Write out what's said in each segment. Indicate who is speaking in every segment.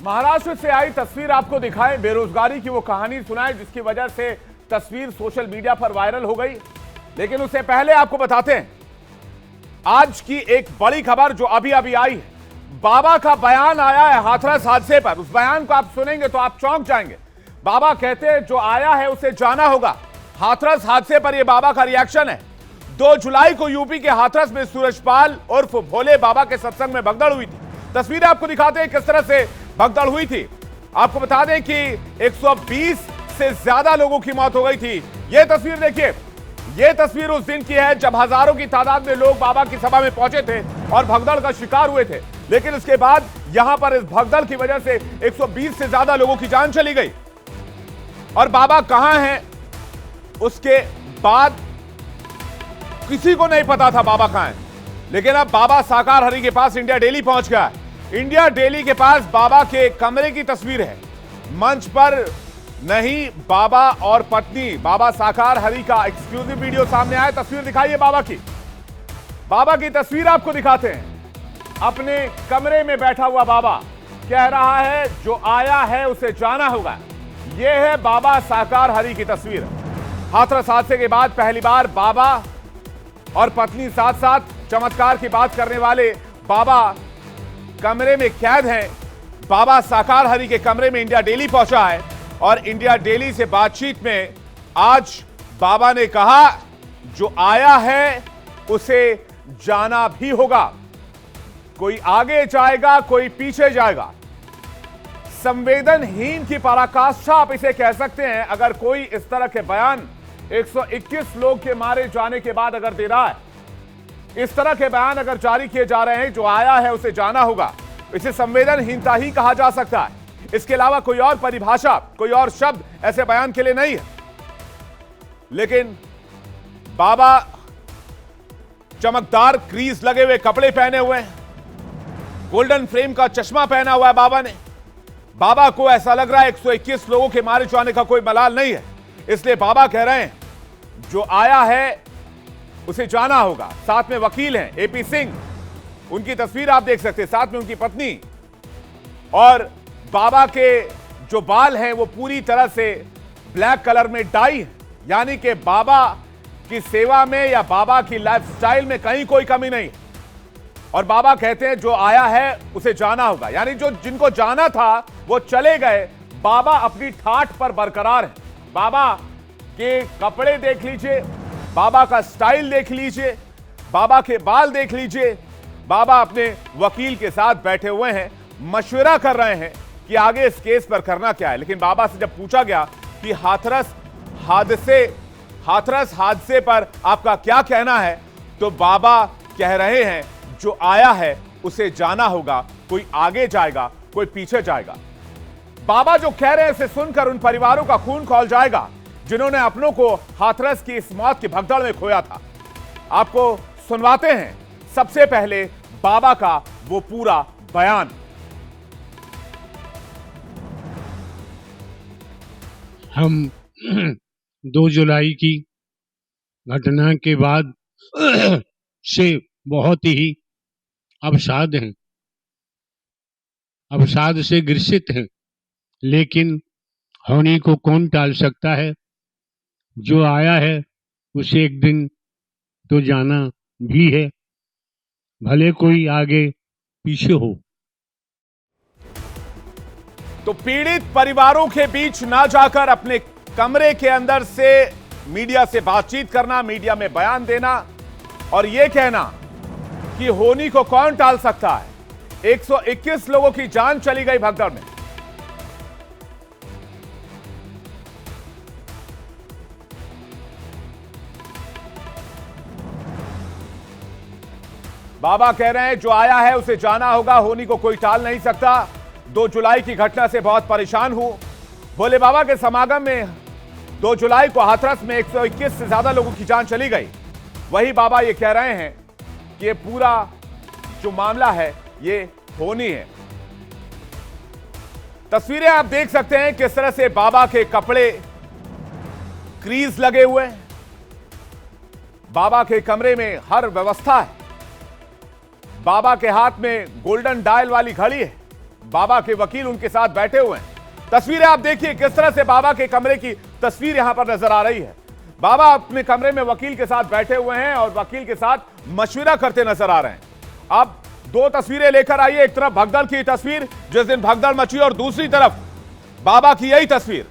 Speaker 1: महाराष्ट्र से आई तस्वीर आपको दिखाएं, बेरोजगारी की वो कहानी सुनाएं जिसकी वजह से तस्वीर सोशल मीडिया पर वायरल हो गई। लेकिन उससे पहले आपको बताते हैं आज की एक बड़ी खबर जो अभी अभी आई है। बाबा का बयान आया है हाथरस हादसे पर। उस बयान को आप सुनेंगे तो आप चौंक जाएंगे। बाबा कहते हैं जो आया है उसे जाना होगा। हाथरस हादसे पर यह बाबा का रिएक्शन है। 2 जुलाई को यूपी के हाथरस में सूरजपाल उर्फ भोले बाबा के सत्संग में भगदड़ हुई थी। तस्वीरें आपको दिखाते हैं किस तरह से भगदड़ हुई थी। आपको बता दें कि 120 से ज्यादा लोगों की मौत हो गई थी। यह तस्वीर देखिए, यह तस्वीर उस दिन की है जब हजारों की तादाद में लोग बाबा की सभा में पहुंचे थे और भगदड़ का शिकार हुए थे। लेकिन उसके बाद यहां पर इस भगदड़ की वजह से 120 से ज्यादा लोगों की जान चली गई। और बाबा कहां हैं उसके बाद किसी को नहीं पता था बाबा कहां हैं। लेकिन अब बाबा साकार हरि के पास इंडिया डेली पहुंच गया है। इंडिया डेली के पास बाबा के कमरे की तस्वीर है। मंच पर नहीं, बाबा और पत्नी बाबा साकार हरि का एक्सक्लूसिव वीडियो सामने आया। तस्वीर दिखाइए बाबा की तस्वीर आपको दिखाते हैं। अपने कमरे में बैठा हुआ बाबा कह रहा है जो आया है उसे जाना होगा। यह है बाबा साकार हरि की तस्वीर। हाथरस हादसे के बाद पहली बार बाबा और पत्नी साथ साथ चमत्कार की बात करने वाले बाबा कमरे में कैद हैं। बाबा साकार हरि के कमरे में इंडिया डेली पहुंचा है और इंडिया डेली से बातचीत में आज बाबा ने कहा जो आया है उसे जाना भी होगा। कोई आगे जाएगा, कोई पीछे जाएगा। संवेदनहीन की पराकाष्ठा आप इसे कह सकते हैं। अगर कोई इस तरह के बयान 121 लोग के मारे जाने के बाद अगर दे रहा है, इस तरह के बयान अगर जारी किए जा रहे हैं जो आया है उसे जाना होगा, इसे संवेदनहीनता ही कहा जा सकता है। इसके अलावा कोई और परिभाषा, कोई और शब्द ऐसे बयान के लिए नहीं है। लेकिन बाबा चमकदार क्रीज लगे हुए कपड़े पहने हुए हैं, गोल्डन फ्रेम का चश्मा पहना हुआ है बाबा ने। बाबा को ऐसा लग रहा है 121 लोगों के मारे जाने का कोई मलाल नहीं है। इसलिए बाबा कह रहे हैं जो आया है उसे जाना होगा। साथ में वकील हैं एपी सिंह, उनकी तस्वीर आप देख सकते हैं, साथ में उनकी पत्नी। और बाबा के जो बाल हैं वो पूरी तरह से ब्लैक कलर में डाई है, यानी कि बाबा की सेवा में या बाबा की लाइफस्टाइल में कहीं कोई कमी नहीं। और बाबा कहते हैं जो आया है उसे जाना होगा, यानी जो जिनको जाना था वो चले गए। बाबा अपनी ठाठ पर बरकरार है। बाबा के कपड़े देख लीजिए, बाबा का स्टाइल देख लीजिए, बाबा के बाल देख लीजिए। बाबा अपने वकील के साथ बैठे हुए हैं, मशवरा कर रहे हैं कि आगे इस केस पर करना क्या है। लेकिन बाबा से जब पूछा गया कि हाथरस हादसे पर आपका क्या कहना है, तो बाबा कह रहे हैं जो आया है उसे जाना होगा। कोई आगे जाएगा, कोई पीछे जाएगा। बाबा जो कह रहे हैं इसे सुनकर उन परिवारों का खून खौल जाएगा जिन्होंने अपनों को हाथरस की इस मौत की भगदड़ में खोया था। आपको सुनवाते हैं सबसे पहले बाबा का वो पूरा बयान।
Speaker 2: हम 2 जुलाई की घटना के बाद से बहुत ही अवसाद हैं, अवसाद से ग्रसित हैं। लेकिन होनी को कौन टाल सकता है। जो आया है उसे एक दिन तो जाना भी है, भले कोई आगे पीछे हो।
Speaker 1: तो पीड़ित परिवारों के बीच ना जाकर अपने कमरे के अंदर से मीडिया से बातचीत करना, मीडिया में बयान देना और यह कहना कि होनी को कौन टाल सकता है। 121 लोगों की जान चली गई भगदड़ में। बाबा कह रहे हैं जो आया है उसे जाना होगा, होनी को कोई टाल नहीं सकता। 2 जुलाई की घटना से बहुत परेशान हूं। भोले बाबा के समागम में 2 जुलाई को हाथरस में 121 से ज्यादा लोगों की जान चली गई। वही बाबा ये कह रहे हैं कि ये पूरा जो मामला है ये होनी है। तस्वीरें आप देख सकते हैं किस तरह से बाबा के कपड़े क्रीज लगे हुए हैं। बाबा के कमरे में हर व्यवस्था है। बाबा के हाथ में गोल्डन डायल वाली घड़ी है। बाबा के वकील उनके साथ बैठे हुए हैं। तस्वीरें आप देखिए किस तरह से बाबा के कमरे की तस्वीर यहां पर नजर आ रही है। बाबा अपने कमरे में वकील के साथ बैठे हुए हैं और वकील के साथ मशविरा करते नजर आ रहे हैं। अब दो तस्वीरें लेकर आइए, एक तरफ भगदड़ की तस्वीर जिस दिन भगदड़ मची और दूसरी तरफ बाबा की यही तस्वीर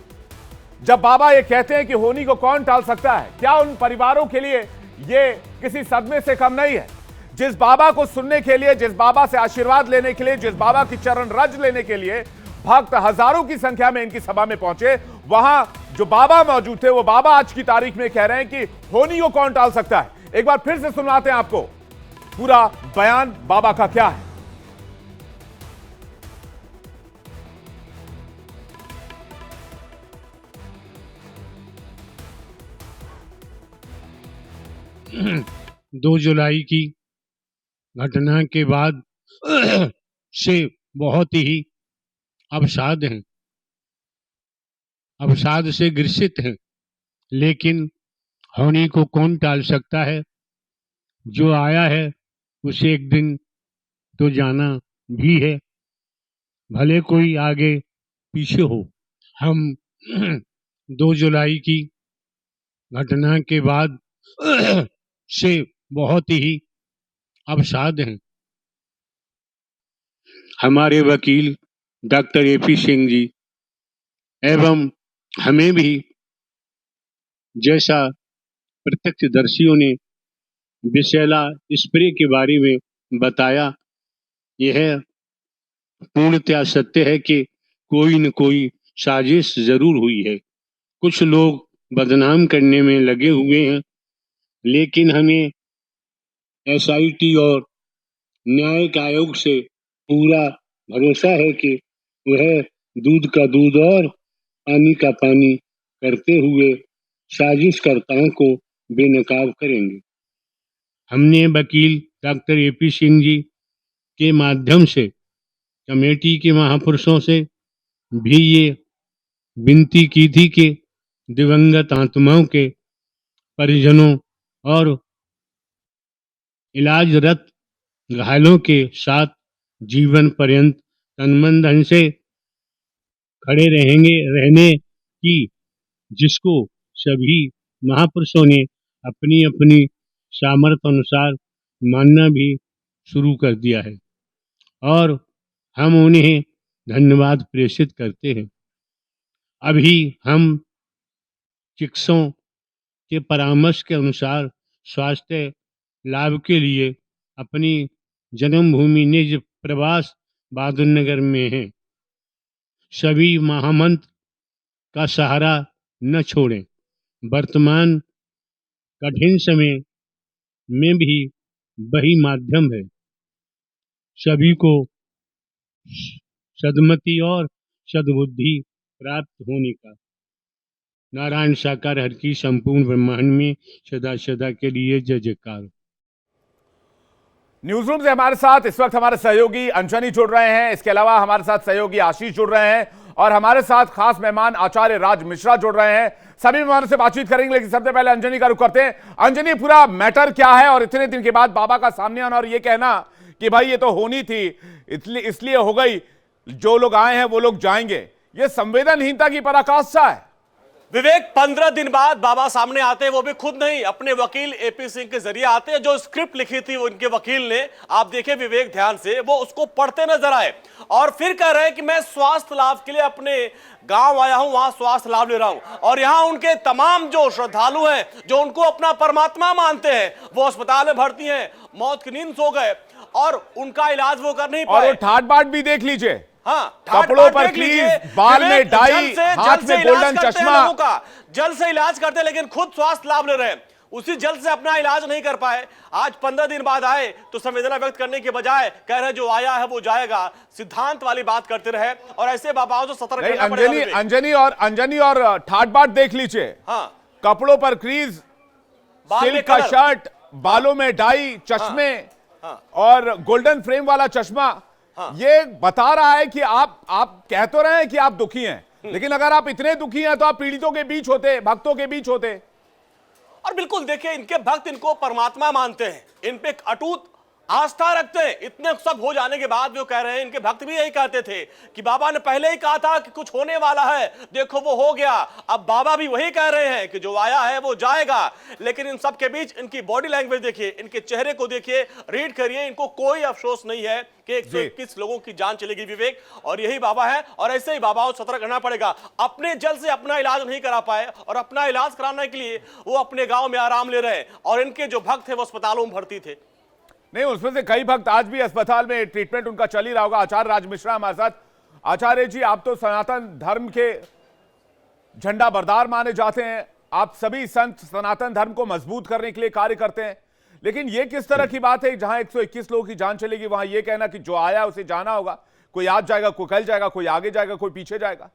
Speaker 1: जब बाबा ये कहते हैं कि होनी को कौन टाल सकता है। क्या उन परिवारों के लिए ये किसी सदमे से कम नहीं है? जिस बाबा को सुनने के लिए, जिस बाबा से आशीर्वाद लेने के लिए, जिस बाबा की चरण रज लेने के लिए भक्त हजारों की संख्या में इनकी सभा में पहुंचे, वहां जो बाबा मौजूद थे वो बाबा आज की तारीख में कह रहे हैं कि होनी को कौन टाल सकता है। एक बार फिर से सुनवाते हैं आपको पूरा बयान बाबा का क्या है।
Speaker 2: दो जुलाई की घटना के बाद से बहुत ही अवसाद हैं, अवसाद से ग्रसित हैं, लेकिन होनी को कौन टाल सकता है। जो आया है उसे एक दिन तो जाना भी है, भले कोई आगे पीछे हो। हम 2 जुलाई की घटना के बाद से बहुत ही अवसाद हैं। हमारे वकील डॉक्टर एपी सिंह जी एवं हमें भी जैसा प्रत्यक्षदर्शियों ने विषैला स्प्रे के बारे में बताया, यह पूर्णतया सत्य है कि कोई न कोई साजिश जरूर हुई है। कुछ लोग बदनाम करने में लगे हुए हैं, लेकिन हमें एसआईटी और न्यायिक आयोग से पूरा भरोसा है कि वह दूध का दूध और पानी का पानी करते हुए साजिशकर्ताओं को बेनकाब करेंगे। हमने वकील डॉक्टर एपी सिंह जी के माध्यम से कमेटी के महापुरुषों से भी ये विनती की थी कि दिवंगत आत्माओं के परिजनों और इलाजरत घायलों के साथ जीवन पर्यंत तन मन धन से खड़े रहने की, जिसको सभी महापुरुषों ने अपनी अपनी सामर्थ्य अनुसार मानना भी शुरू कर दिया है और हम उन्हें धन्यवाद प्रेषित करते हैं। अभी हम चिकित्सकों के परामर्श के अनुसार स्वास्थ्य लाभ के लिए अपनी जन्मभूमि निज प्रवास बहादुर नगर में हैं। सभी महामंत्र का सहारा न छोड़ें। वर्तमान कठिन समय में भी वही माध्यम है सभी को सद्मति और सद्बुद्धि प्राप्त होने का। नारायण साकार हर की संपूर्ण ब्रह्मांड में सदा सदा के लिए जय जयकार।
Speaker 1: न्यूज रूम से हमारे साथ इस वक्त हमारे सहयोगी अंजनी जुड़ रहे हैं, इसके अलावा हमारे साथ सहयोगी आशीष जुड़ रहे हैं और हमारे साथ खास मेहमान आचार्य राज मिश्रा जुड़ रहे हैं। सभी मेहमानों से बातचीत करेंगे, लेकिन सबसे पहले अंजनी का रुख करते हैं। अंजनी, पूरा मैटर क्या है और इतने दिन के बाद बाबा का सामने आना और ये कहना कि भाई ये तो होनी थी, इसलिए हो गई, जो लोग आए हैं वो लोग जाएंगे, ये संवेदनहीनता की पराकाष्ठा है।
Speaker 3: विवेक, 15 दिन बाद बाबा सामने आते हैं, वो भी खुद नहीं, अपने वकील एपी सिंह के जरिए आते हैं। जो स्क्रिप्ट लिखी थी वो उनके वकील ने, आप देखें विवेक ध्यान से, वो उसको पढ़ते नजर आए और फिर कह रहे हैं कि मैं स्वास्थ्य लाभ के लिए अपने गांव आया हूं, वहां स्वास्थ्य लाभ ले रहा हूं और यहां उनके तमाम जो श्रद्धालु हैं, जो उनको अपना परमात्मा मानते हैं, वो अस्पताल में भर्ती हैं, मौत की नींद सो गए और उनका इलाज वो कर नहीं पाए।
Speaker 1: और ठाट बाट भी देख लीजिए,
Speaker 3: हाँ,
Speaker 1: कपड़ों पर क्लीज, बाल में डाई, हाथ में गोल्डन चश्मा,
Speaker 3: जल से इलाज करते हैं लेकिन खुद स्वास्थ्य लाभ ले रहे हैं, उसी जल से अपना इलाज नहीं कर पाए। आज 15 दिन बाद आए तो संवेदना व्यक्त करने के बजाय कह रहे जो आया है वो जाएगा, सिद्धांत वाली बात करते रहे और ऐसे बाबाओं से सतर्क रहना पड़ेगा।
Speaker 1: अंजनी और ठाट बाट देख लीजिए,
Speaker 3: हाँ,
Speaker 1: कपड़ों पर क्रीज, सिल्क का शर्ट, बालों में डाई, चश्मे और गोल्डन फ्रेम वाला चश्मा। ये बता रहा है कि आप कह तो रहे हैं कि आप दुखी हैं, लेकिन अगर आप इतने दुखी हैं तो आप पीड़ितों के बीच होते, भक्तों के बीच होते।
Speaker 3: और बिल्कुल देखिए, इनके भक्त इनको परमात्मा मानते हैं, इन पे अटूट आस्था रखते हैं। इतने सब हो जाने के बाद भी वो कह रहे हैं, इनके भक्त भी यही कहते थे कि बाबा ने पहले ही कहा था कि कुछ होने वाला है, देखो वो हो गया। अब बाबा भी वही कह रहे हैं कि जो आया है वो जाएगा। लेकिन इन सब के बीच इनकी बॉडी लैंग्वेज देखिए, इनके चेहरे को देखिए, रीड करिए, इनको कोई अफसोस नहीं है कि 121 लोगों की जान चलेगी विवेक। और यही बाबा है, और ऐसे ही बाबा को सतर्क रहना पड़ेगा। अपने जल से अपना इलाज नहीं करा पाए, और अपना इलाज कराने के लिए वो अपने गांव में आराम ले रहे हैं, और इनके जो भक्त थे वो अस्पतालों में भर्ती थे।
Speaker 1: नहीं, उसमें से कई भक्त आज भी अस्पताल में ट्रीटमेंट उनका चल ही रहा होगा। आचार्य राज मिश्रा हमारे साथ। आचार्य जी, आप तो सनातन धर्म के झंडा बरदार माने जाते हैं, आप सभी संत सनातन धर्म को मजबूत करने के लिए कार्य करते हैं, लेकिन ये किस तरह की बात है जहां 121 लोगों की जान चलेगी, वहां ये कहना कि जो आया उसे जाना होगा, कोई आज जाएगा, कोई कल जाएगा, कोई आगे जाएगा, कोई पीछे जाएगा?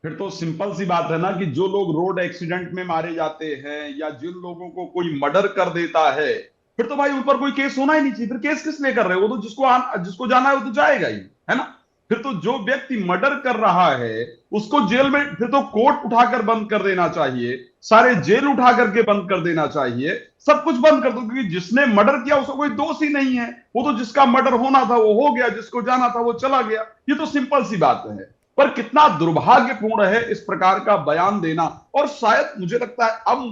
Speaker 4: फिर तो सिंपल सी बात है ना कि जो लोग रोड एक्सीडेंट में मारे जाते हैं या जिन लोगों को कोई मर्डर कर देता है, फिर तो भाई उन पर कोई केस होना ही नहीं चाहिए। फिर केस किस लिए कर रहे हो? वो तो जिसको जाना है वो तो जाएगा ही, है ना। फिर तो जो व्यक्ति मर्डर कर रहा है उसको जेल में, फिर तो कोर्ट उठाकर बंद कर देना चाहिए, सारे जेल उठा करके बंद कर देना चाहिए, सब कुछ बंद कर दो, क्योंकि जिसने मर्डर किया उसको कोई दोष ही नहीं है। वो तो जिसका मर्डर होना था वो हो गया, जिसको जाना था वो चला गया। ये तो सिंपल सी बात है। पर कितना दुर्भाग्यपूर्ण है इस प्रकार का बयान देना। और शायद मुझे लगता है अब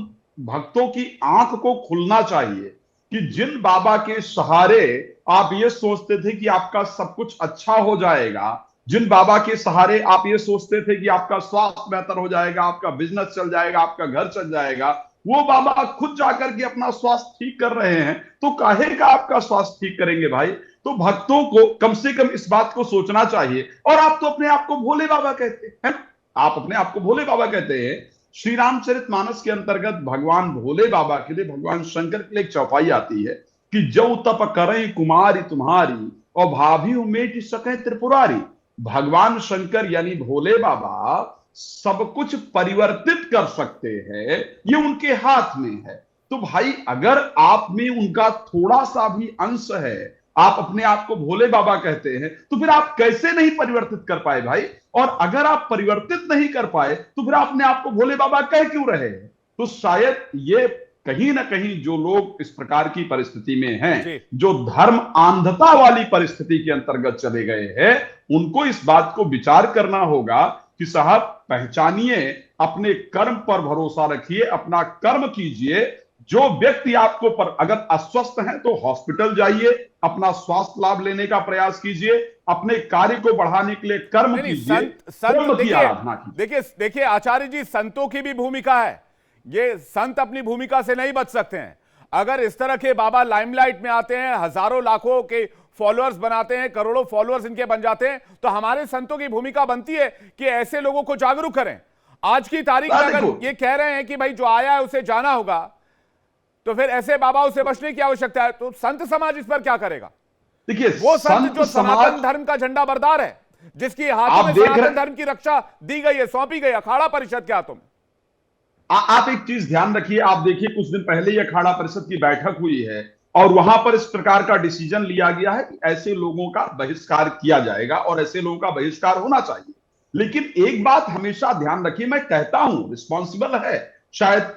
Speaker 4: भक्तों की आंख को खुलना चाहिए कि जिन बाबा के सहारे आप ये सोचते थे कि आपका सब कुछ अच्छा हो जाएगा, जिन बाबा के सहारे आप ये सोचते थे कि आपका स्वास्थ्य बेहतर हो जाएगा, आपका बिजनेस चल जाएगा, आपका घर चल जाएगा, वो बाबा खुद जाकर के अपना स्वास्थ्य ठीक कर रहे हैं, तो काहे का आपका स्वास्थ्य ठीक करेंगे भाई? तो भक्तों को कम से कम इस बात को सोचना चाहिए। और आप तो अपने आप को भोले बाबा कहते हैं, आप अपने आप को भोले बाबा कहते हैं। श्री रामचरितमानस के अंतर्गत भगवान भोले बाबा के लिए, भगवान शंकर के लिए एक चौपाई आती है कि जो तप करें कुमारी तुम्हारी और भाभी उमेट सके त्रिपुरारी। भगवान शंकर यानी भोले बाबा सब कुछ परिवर्तित कर सकते हैं, ये उनके हाथ में है। तो भाई अगर आप में उनका थोड़ा सा भी अंश है, आप अपने आप को भोले बाबा कहते हैं, तो फिर आप कैसे नहीं परिवर्तित कर पाए भाई? और अगर आप परिवर्तित नहीं कर पाए तो फिर अपने आप को भोले बाबा कह क्यों रहे हैं? तो शायद ये कहीं ना कहीं जो लोग इस प्रकार की परिस्थिति में हैं, जो धर्म अंधता वाली परिस्थिति के अंतर्गत चले गए हैं, उनको इस बात को विचार करना होगा कि साहब पहचानिए, अपने कर्म पर भरोसा रखिए, अपना कर्म कीजिए। जो व्यक्ति आपको पर अगर अस्वस्थ हैं तो हॉस्पिटल जाइए, अपना स्वास्थ्य लाभ लेने का प्रयास कीजिए, अपने कार्य को बढ़ाने के लिए कर्म कीजिए, कर्म की आराधना कीजिए।
Speaker 1: देखिए आचार्य जी, संतों की भी भूमिका है। ये संत अपनी भूमिका से नहीं बच सकते हैं। अगर इस तरह के बाबा लाइमलाइट में आते हैं, हजारों लाखों के फॉलोअर्स बनाते हैं, करोड़ों फॉलोअर्स इनके बन जाते हैं, तो हमारे संतों की भूमिका बनती है कि ऐसे लोगों को जागरूक करें। आज की तारीख में अगर ये कह रहे हैं कि भाई जो आया है उसे जाना होगा, तो फिर ऐसे बाबाओं से बचने की आवश्यकता है। तो संत समाज इस पर क्या करेगा?
Speaker 4: देखिए,
Speaker 1: वो संत जो सनातन धर्म का झंडा बरदार है, जिसकी हाथों में सनातन धर्म की रक्षा दी गई है, सौंपी गई, अखाड़ा परिषद के हाथों में।
Speaker 4: आप एक चीज ध्यान रखिए, आप देखिए कुछ दिन पहले ही अखाड़ा परिषद की बैठक हुई है और वहां पर इस प्रकार का डिसीजन लिया गया है कि ऐसे लोगों का बहिष्कार किया जाएगा और ऐसे लोगों का बहिष्कार होना चाहिए। लेकिन एक बात हमेशा ध्यान रखिए, मैं कहता हूं रिस्पॉन्सिबल है, शायद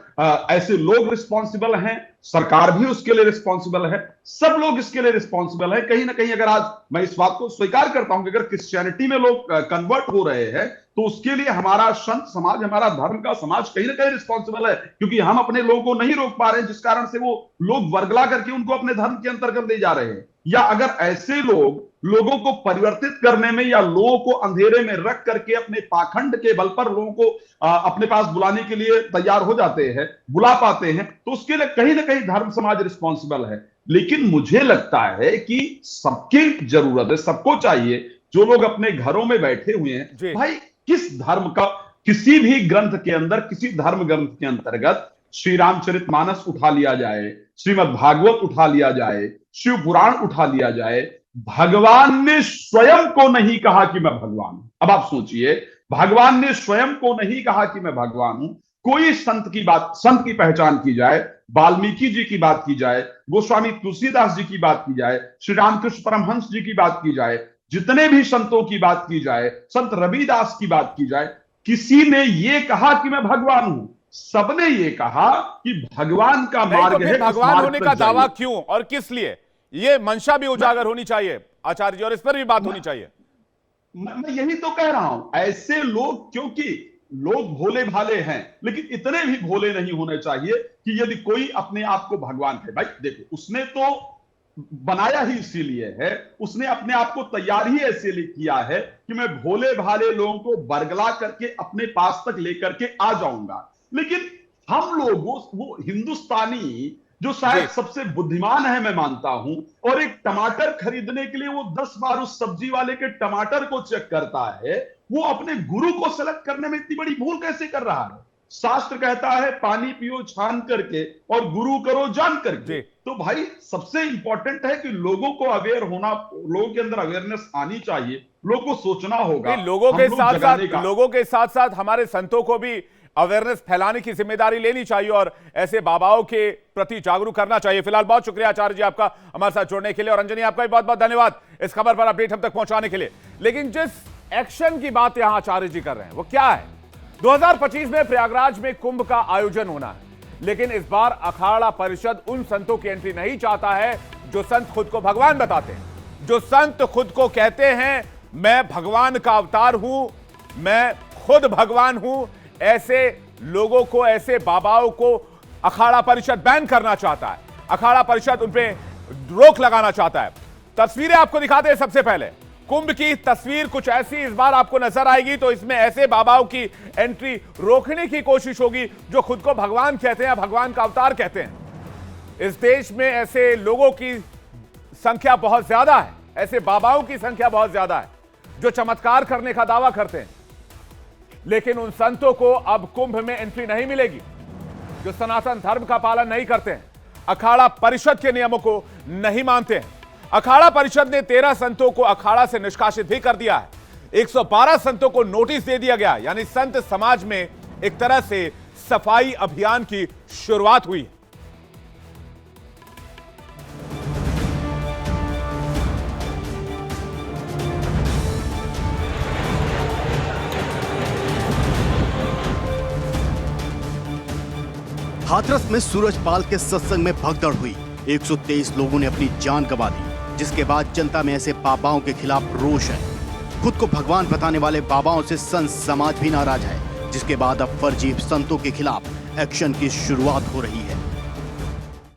Speaker 4: ऐसे लोग रिस्पॉन्सिबल हैं, सरकार भी उसके लिए रिस्पॉन्सिबल है, सब लोग इसके लिए रिस्पॉन्सिबल है। कहीं ना कहीं अगर आज मैं इस बात को स्वीकार करता हूं कि अगर क्रिश्चियनिटी में लोग कन्वर्ट हो रहे हैं तो उसके लिए हमारा संत समाज, हमारा धर्म का समाज कहीं ना कहीं रिस्पॉन्सिबल है, क्योंकि हम अपने लोगों को नहीं रोक पा रहे हैं, जिस कारण से वो लोग वर्गला करके उनको अपने धर्म के अंतर्गत ले जा रहे हैं। या अगर ऐसे लोग लोगों को परिवर्तित करने में या लोगों को अंधेरे में रख करके अपने पाखंड के बल पर लोगों को अपने पास बुलाने के लिए तैयार हो जाते हैं, बुला पाते हैं, तो उसके लिए कहीं ना कहीं धर्म समाज रिस्पॉन्सिबल है। लेकिन मुझे लगता है कि सबकी जरूरत है, सबको चाहिए, जो लोग अपने घरों में बैठे हुए हैं, भाई किस धर्म का, किसी भी ग्रंथ के अंदर, किसी धर्म ग्रंथ के अंतर्गत श्री रामचरितमानस उठा लिया जाए, श्रीमद् भागवत उठा लिया जाए, शिव पुराण उठा लिया जाए, भगवान ने स्वयं को नहीं कहा कि मैं भगवान हूं। अब आप सोचिए, भगवान ने स्वयं को नहीं कहा कि मैं भगवान हूं। कोई संत की बात, संत की पहचान की जाए, वाल्मीकि जी की बात की जाए, गोस्वामी तुलसीदास जी की बात की जाए, श्री रामकृष्ण परमहंस जी की बात की जाए, जितने भी संतों की बात की जाए, संत रविदास की बात की जाए, किसी ने यह कहा कि मैं भगवान हूं? सबने ये कहा कि भगवान का मार्ग है।
Speaker 1: भगवान होने का दावा क्यों और किस लिए? ये मंशा भी उजागर होनी चाहिए आचार्य जी, और इस पर भी बात होनी चाहिए।
Speaker 4: मैं यही तो कह रहा हूं, ऐसे लोग, क्योंकि लोग भोले भाले हैं, लेकिन इतने भी भोले नहीं होने चाहिए कि यदि कोई अपने आप को भगवान है। भाई देखो, उसने तो बनाया ही इसीलिए है, उसने अपने आप को तैयार ही ऐसे लिए किया है कि मैं भोले भाले लोगों को बरगला करके अपने पास तक लेकर के आ जाऊंगा। लेकिन हम लोग वो हिंदुस्तानी जो शायद सबसे बुद्धिमान है, मैं मानता हूं, और एक टमाटर खरीदने के लिए वो 10 बार उस सब्जी वाले के टमाटर को चेक करता है, वो अपने गुरु को सेलेक्ट करने में इतनी बड़ी भूल कैसे कर रहा है? शास्त्र कहता है पानी पियो छान करके और गुरु करो जान करके। तो भाई सबसे इंपॉर्टेंट है कि लोगों को अवेयर होना, लोगों के अंदर अवेयरनेस आनी चाहिए, लोगों को सोचना होगा।
Speaker 1: लोगों के साथ साथ हमारे संतों को भी अवेयरनेस फैलाने की जिम्मेदारी लेनी चाहिए और ऐसे बाबाओं के प्रति जागरूक करना चाहिए। फिलहाल बहुत शुक्रिया आचार्य जी आपका हमारे साथ जुड़ने के लिए, और अंजनी आपका भी बहुत बहुत धन्यवाद इस खबर पर अपडेट हम तक पहुंचाने के लिए। लेकिन जिस एक्शन की बात यहां आचार्य जी कर रहे हैं वो क्या है? 2025 में प्रयागराज में कुंभ का आयोजन होना है, लेकिन इस बार अखाड़ा परिषद उन संतों की एंट्री नहीं चाहता है जो संत खुद को भगवान बताते हैं, जो संत खुद को कहते हैं मैं भगवान का अवतार हूं, मैं खुद भगवान हूं। ऐसे लोगों को, ऐसे बाबाओं को अखाड़ा परिषद बैन करना चाहता है, अखाड़ा परिषद उन पे रोक लगाना चाहता है। तस्वीरें आपको दिखाते हैं। सबसे पहले कुंभ की तस्वीर कुछ ऐसी इस बार आपको नजर आएगी, तो इसमें ऐसे बाबाओं की एंट्री रोकने की कोशिश होगी जो खुद को भगवान कहते हैं, भगवान का अवतार कहते हैं। इस देश में ऐसे लोगों की संख्या बहुत ज्यादा है, ऐसे बाबाओं की संख्या बहुत ज्यादा है जो चमत्कार करने का दावा करते हैं, लेकिन उन संतों को अब कुंभ में एंट्री नहीं मिलेगी जो सनातन धर्म का पालन नहीं करते हैं, अखाड़ा परिषद के नियमों को नहीं मानते हैं। अखाड़ा परिषद ने 13 संतों को अखाड़ा से निष्कासित भी कर दिया है। 112 संतों को नोटिस दे दिया गया, यानी संत समाज में एक तरह से सफाई अभियान की शुरुआत हुई।
Speaker 5: हाथरस में सूरजपाल के सत्संग में भगदड़ हुई। 123 लोगों ने अपनी जान गंवा दी, जिसके बाद जनता में ऐसे बाबाओं के खिलाफ रोष है। खुद को भगवान बताने वाले बाबाओं से संत समाज भी नाराज है, जिसके बाद अब फर्जी संतों के खिलाफ एक्शन की शुरुआत हो रही है।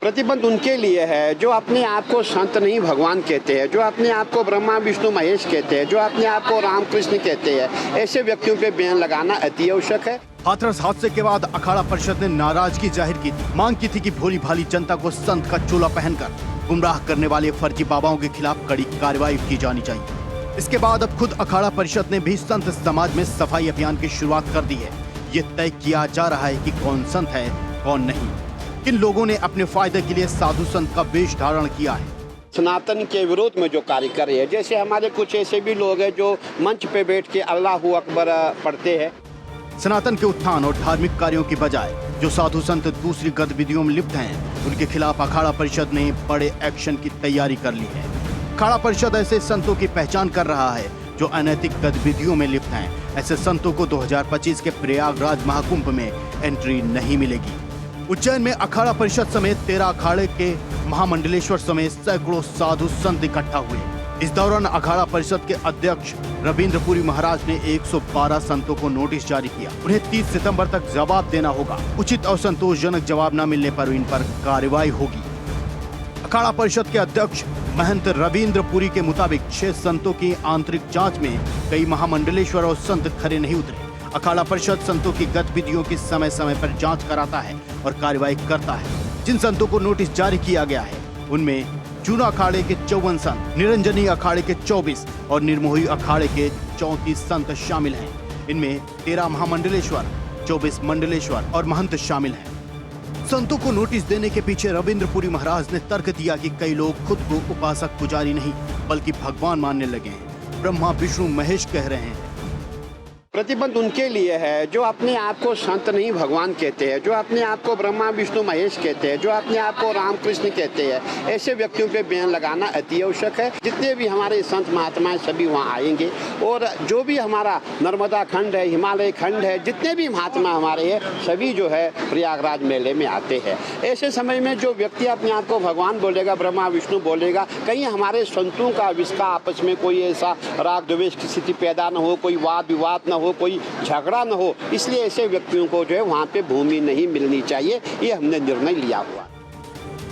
Speaker 6: प्रतिबंध उनके लिए है जो अपने आप को संत नहीं भगवान कहते हैं, जो अपने आप को ब्रह्मा विष्णु महेश कहते हैं, जो अपने आप को रामकृष्ण कहते हैं। ऐसे व्यक्तियों पे बैन लगाना अति आवश्यक है।
Speaker 5: हाथरस हादसे के बाद अखाड़ा परिषद ने नाराजगी जाहिर की थी, मांग की थी कि भोली भाली जनता को संत का चोला पहनकर गुमराह करने वाले फर्जी बाबाओं के खिलाफ कड़ी कार्रवाई की जानी चाहिए। इसके बाद अब खुद अखाड़ा परिषद ने भी संत समाज में सफाई अभियान की शुरुआत कर दी है। ये तय किया जा रहा है कि कौन संत है कौन नहीं, किन लोगों ने अपने फायदे के लिए साधु संत का वेश धारण किया है।
Speaker 6: सनातन के विरोध में जो कार्य कर रहे हैं, जैसे हमारे कुछ ऐसे भी लोग हैं जो मंच पे बैठ के अल्लाहू अकबर पढ़ते हैं।
Speaker 5: सनातन के उत्थान और धार्मिक कार्यों की बजाय जो साधु संत दूसरी गतिविधियों में लिप्त हैं, उनके खिलाफ अखाड़ा परिषद ने बड़े एक्शन की तैयारी कर ली है। अखाड़ा परिषद ऐसे संतों की पहचान कर रहा है जो अनैतिक गतिविधियों में लिप्त हैं। ऐसे संतों को 2025 के प्रयागराज महाकुंभ में एंट्री नहीं मिलेगी। उज्जैन में अखाड़ा परिषद समेत 13 अखाड़े के महामंडलेश्वर समेत सैकड़ों साधु संत इकट्ठा हुए। इस दौरान अखाड़ा परिषद के अध्यक्ष रविंद्रपुरी महाराज ने 112 संतों को नोटिस जारी किया। उन्हें 30 सितंबर तक जवाब देना होगा। उचित और संतोषजनक जवाब न मिलने पर इन पर कार्रवाई होगी। अखाड़ा परिषद के अध्यक्ष महंत रविंद्रपुरी के मुताबिक 6 संतों की आंतरिक जांच में कई महामंडलेश्वर और संत खरे नहीं उतरे। अखाड़ा परिषद संतों की गतिविधियों की समय समय पर जांच कराता है और कार्रवाई करता है। जिन संतों को नोटिस जारी किया गया है उनमें जूना अखाड़े के 54 संत, निरंजनी अखाड़े के 24 और निर्मोही अखाड़े के 34 संत शामिल हैं। इनमें 13 महामंडलेश्वर, 24 मंडलेश्वर और महंत शामिल हैं। संतों को नोटिस देने के पीछे रविंद्रपुरी महाराज ने तर्क दिया कि कई लोग खुद को उपासक पुजारी नहीं बल्कि भगवान मानने लगे हैं। ब्रह्मा विष्णु महेश कह रहे हैं।
Speaker 6: प्रतिबंध उनके लिए है जो अपने आप को संत नहीं भगवान कहते हैं, जो अपने आप को ब्रह्मा विष्णु महेश कहते हैं, जो अपने आप को राम कृष्ण कहते हैं। ऐसे व्यक्तियों पे बैन लगाना अति आवश्यक है। जितने भी हमारे संत महात्मा सभी वहाँ आएंगे और जो भी हमारा नर्मदा खंड है, हिमालय खंड है, जितने भी महात्मा हमारे हैं सभी जो है प्रयागराज मेले में आते हैं। ऐसे समय में जो व्यक्ति अपने आप को भगवान बोलेगा, ब्रह्मा विष्णु बोलेगा, कहीं हमारे संतों का विस्का आपस में कोई ऐसा राग द्वेष की स्थिति पैदा न हो, कोई वाद विवाद न हो, कोई झगड़ा न हो, इसलिए ऐसे व्यक्तियों को जो है वहाँ पे भूमि नहीं मिलनी चाहिए। ये हमने निर्णय लिया हुआ।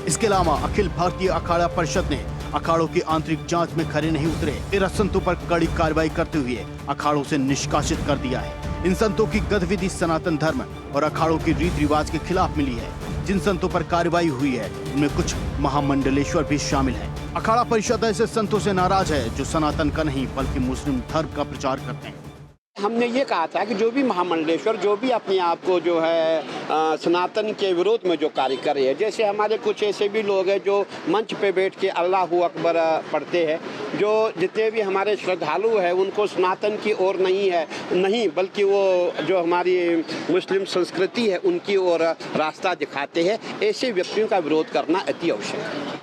Speaker 5: इसके अलावा अखिल भारतीय अखाड़ा परिषद ने अखाड़ों की आंतरिक जांच में खरे नहीं उतरे 13 संतों पर कड़ी कार्रवाई करते हुए अखाड़ों से निष्कासित कर दिया है। इन संतों की गतिविधि सनातन धर्म और अखाड़ों की रीति रिवाज के खिलाफ मिली है। जिन संतों पर कार्रवाई हुई है उनमें कुछ महामंडलेश्वर भी शामिल है। अखाड़ा परिषद ऐसे संतों से नाराज है जो सनातन का नहीं बल्कि मुस्लिम धर्म का प्रचार करते हैं।
Speaker 6: हमने ये कहा था कि जो भी महामंडलेश्वर जो भी अपने आप को जो है सनातन के विरोध में जो कार्य कर रहे हैं, जैसे हमारे कुछ ऐसे भी लोग हैं जो मंच पे बैठ के अल्लाहू अकबर पढ़ते हैं, जो जितने भी हमारे श्रद्धालु हैं उनको सनातन की ओर नहीं बल्कि वो जो हमारी मुस्लिम संस्कृति है उनकी ओर रास्ता दिखाते हैं। ऐसे व्यक्तियों का विरोध करना अति आवश्यक है।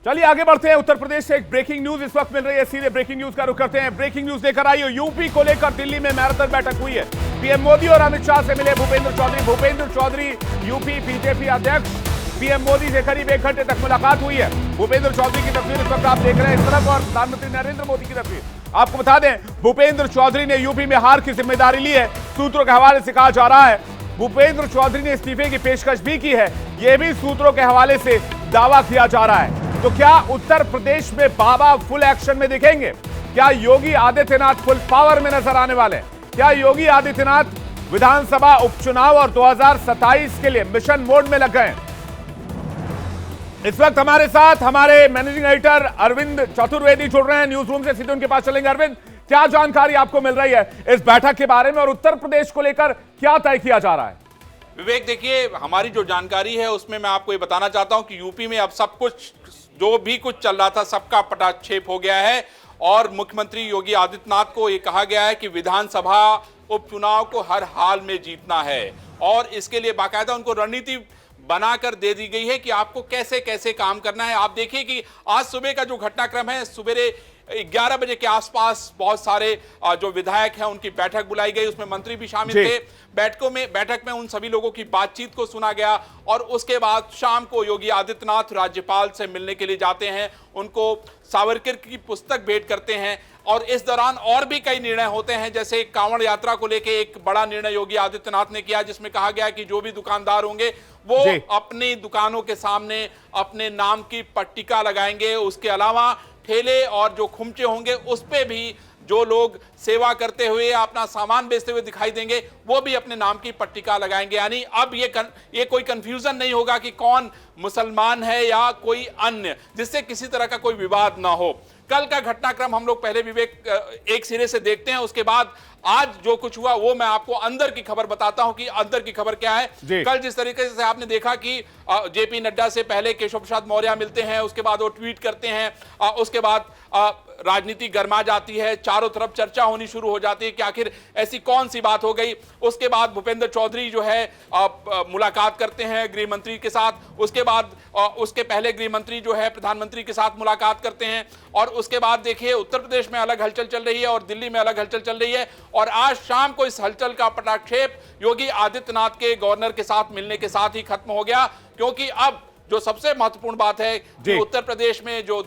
Speaker 1: चलिए आगे बढ़ते हैं। उत्तर प्रदेश से एक ब्रेकिंग न्यूज इस वक्त मिल रही है, सीधे ब्रेकिंग न्यूज का रुख करते हैं। ब्रेकिंग न्यूज लेकर आई हो, यूपी को लेकर दिल्ली में मैराथन बैठक हुई है। पीएम मोदी और अमित शाह से मिले भूपेंद्र चौधरी। भूपेंद्र चौधरी यूपी बीजेपी अध्यक्ष, पीएम मोदी से करीब 1 घंटे तक मुलाकात हुई है। भूपेंद्र चौधरी की तस्वीर इस वक्त आप देख रहे हैं इस तरफ और प्रधानमंत्री नरेंद्र मोदी की तस्वीर। आपको बता दें, भूपेंद्र चौधरी ने यूपी में हार की जिम्मेदारी ली है। सूत्रों के हवाले से कहा जा रहा है भूपेंद्र चौधरी ने इस्तीफे की पेशकश भी की है, यह भी सूत्रों के हवाले से दावा किया जा रहा है। तो क्या उत्तर प्रदेश में बाबा फुल एक्शन में दिखेंगे? क्या योगी आदित्यनाथ फुल पावर में नजर आने वाले हैं? क्या योगी आदित्यनाथ विधानसभा उपचुनाव और 2027 के लिए मिशन मोड में लग गए? इस वक्त हमारे साथ हमारे मैनेजिंग एडिटर अरविंद चतुर्वेदी जुड़ रहे हैं न्यूज रूम से, सीधे उनके पास चलेंगे। अरविंद, क्या जानकारी आपको मिल रही है इस बैठक के बारे में और उत्तर प्रदेश को लेकर क्या तय किया जा रहा है?
Speaker 7: विवेक, देखिए, हमारी जो जानकारी है उसमें मैं आपको ये बताना चाहता हूं कि यूपी में अब सब कुछ जो भी कुछ चल रहा था सबका पटाक्षेप हो गया है और मुख्यमंत्री योगी आदित्यनाथ को ये कहा गया है कि विधानसभा उपचुनाव को हर हाल में जीतना है और इसके लिए बाकायदा उनको रणनीति बनाकर दे दी गई है कि आपको कैसे कैसे काम करना है। आप देखिए कि आज सुबह का जो घटनाक्रम है, सवेरे 11 बजे के आसपास बहुत सारे जो विधायक हैं उनकी बैठक बुलाई गई, उसमें मंत्री भी शामिल थे। बैठक में उन सभी लोगों की बातचीत को सुना गया और उसके बाद शाम को योगी आदित्यनाथ राज्यपाल से मिलने के लिए जाते हैं, उनको सावरकर की पुस्तक भेंट करते हैं और इस दौरान और भी कई निर्णय होते हैं। जैसे कांवड़ यात्रा को लेकर एक बड़ा निर्णय योगी आदित्यनाथ ने किया जिसमें कहा गया कि जो भी दुकानदार होंगे वो अपनी दुकानों के सामने अपने नाम की पट्टिका लगाएंगे। उसके अलावा ठेले और जो खुमचे होंगे उस पे भी जो लोग सेवा करते हुए अपना सामान बेचते हुए दिखाई देंगे वो भी अपने नाम की पट्टिका लगाएंगे। यानी अब ये कोई कंफ्यूजन नहीं होगा कि कौन मुसलमान है या कोई अन्य, जिससे किसी तरह का कोई विवाद ना हो। कल का घटनाक्रम हम लोग पहले विवेक एक सिरे से देखते हैं, उसके बाद आज जो कुछ हुआ वो मैं आपको अंदर की खबर बताता हूं कि अंदर की खबर क्या है। कल जिस तरीके से आपने देखा कि जेपी नड्डा से पहले केशव प्रसाद मौर्य मिलते हैं, उसके बाद वो ट्वीट करते हैं, उसके बाद राजनीति गर्मा जाती है, चारों तरफ चर्चा होनी शुरू हो जाती है कि आखिर ऐसी कौन सी बात हो गई। उसके बाद भूपेंद्र चौधरी जो है मुलाकात करते हैं गृह मंत्री के साथ, उसके बाद उसके पहले गृह मंत्री जो है प्रधानमंत्री के साथ मुलाकात करते हैं और उसके बाद देखिए उत्तर प्रदेश में अलग हलचल चल रही है और दिल्ली में अलग हलचल चल रही है और आज शाम को इस हलचल का पटाक्षेप योगी आदित्यनाथ के गवर्नर के साथ मिलने के साथ ही खत्म हो गया। क्योंकि अब जो सबसे महत्वपूर्ण बात है कि उत्तर प्रदेश में जो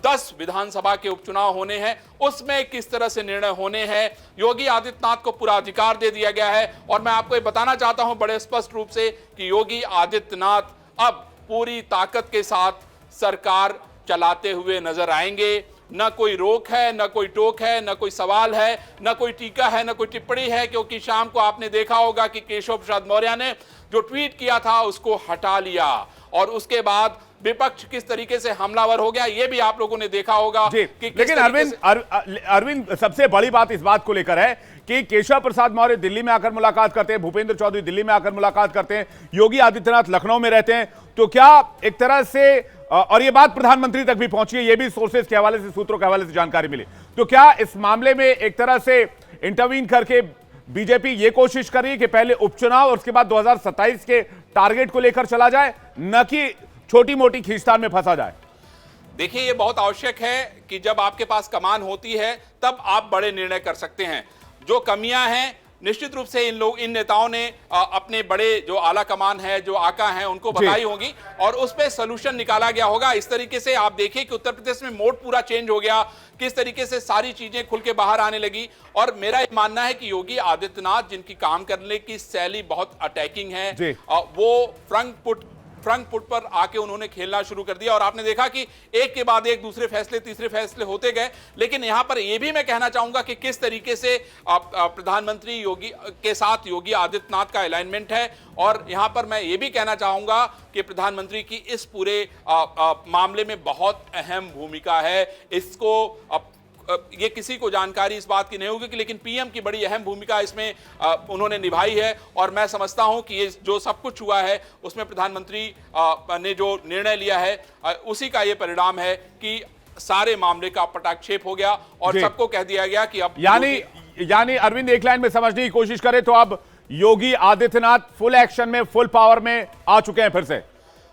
Speaker 7: 10 विधानसभा के उपचुनाव होने हैं उसमें किस तरह से निर्णय होने हैं, योगी आदित्यनाथ को पूरा अधिकार दे दिया गया है। और मैं आपको ये बताना चाहता हूं बड़े स्पष्ट रूप से कि योगी आदित्यनाथ अब पूरी ताकत के साथ सरकार चलाते हुए नजर आएंगे। न कोई रोक है, न कोई टोक है, न कोई सवाल है, न कोई टीका है, न कोई टिप्पणी है। क्योंकि शाम को आपने देखा होगा कि केशव प्रसाद मौर्य ने जो ट्वीट किया था उसको हटा लिया और उसके बाद विपक्ष किस तरीके से हमलावर हो गया ये भी आप लोगों ने देखा होगा कि
Speaker 1: लेकिन अरविंद सबसे बड़ी बात इस बात को लेकर है कि केशव प्रसाद मौर्य दिल्ली में आकर मुलाकात करते हैं, भूपेंद्र चौधरी दिल्ली में आकर मुलाकात करते हैं, योगी आदित्यनाथ लखनऊ में रहते हैं। तो क्या एक तरह से, और ये बात प्रधानमंत्री तक भी पहुंची है, ये भी सोर्सेज के हवाले से, सूत्रों के हवाले से जानकारी मिली, तो क्या इस मामले में एक तरह से इंटरवीन करके बीजेपी ये कोशिश कर रही है कि पहले उपचुनाव और उसके बाद 2027 के टारगेट को लेकर चला जाए, न कि छोटी मोटी खींचतान में फंसा जाए?
Speaker 7: देखिए, ये बहुत आवश्यक है कि जब आपके पास कमान होती है तब आप बड़े निर्णय कर सकते हैं। जो कमियां हैं निश्चित रूप से इन नेताओं ने अपने बड़े जो आला कमान है, जो आका हैं, उनको बताई होगी और उस पे सॉल्यूशन निकाला गया होगा। इस तरीके से आप देखिए कि उत्तर प्रदेश में मोड पूरा चेंज हो गया, किस तरीके से सारी चीजें खुल के बाहर आने लगी। और मेरा ये मानना है कि योगी आदित्यनाथ, जिनकी काम करने की शैली बहुत अटैकिंग है, वो फ्रंट फुट पर आके उन्होंने खेलना शुरू कर दिया और आपने देखा कि एक के बाद एक दूसरे फैसले, तीसरे फैसले होते गए। लेकिन यहां पर यह भी मैं कहना चाहूंगा कि किस तरीके से प्रधानमंत्री योगी के साथ योगी आदित्यनाथ का अलाइनमेंट है। और यहां पर मैं यह भी कहना चाहूंगा कि प्रधानमंत्री की इस पूरे मामले में बहुत अहम भूमिका है। इसको ये किसी को जानकारी इस बात की नहीं होगी, लेकिन पीएम की बड़ी अहम भूमिका इसमें उन्होंने निभाई है। और मैं समझता हूं कि ये जो सब कुछ हुआ है उसमें प्रधानमंत्री ने जो निर्णय लिया है उसी का ये परिणाम है कि सारे मामले का पटाक्षेप हो गया और सबको कह दिया गया कि अब
Speaker 1: यानी अरविंद, एक लाइन में समझने की कोशिश करें तो अब योगी आदित्यनाथ फुल एक्शन में, फुल पावर में आ चुके हैं फिर से।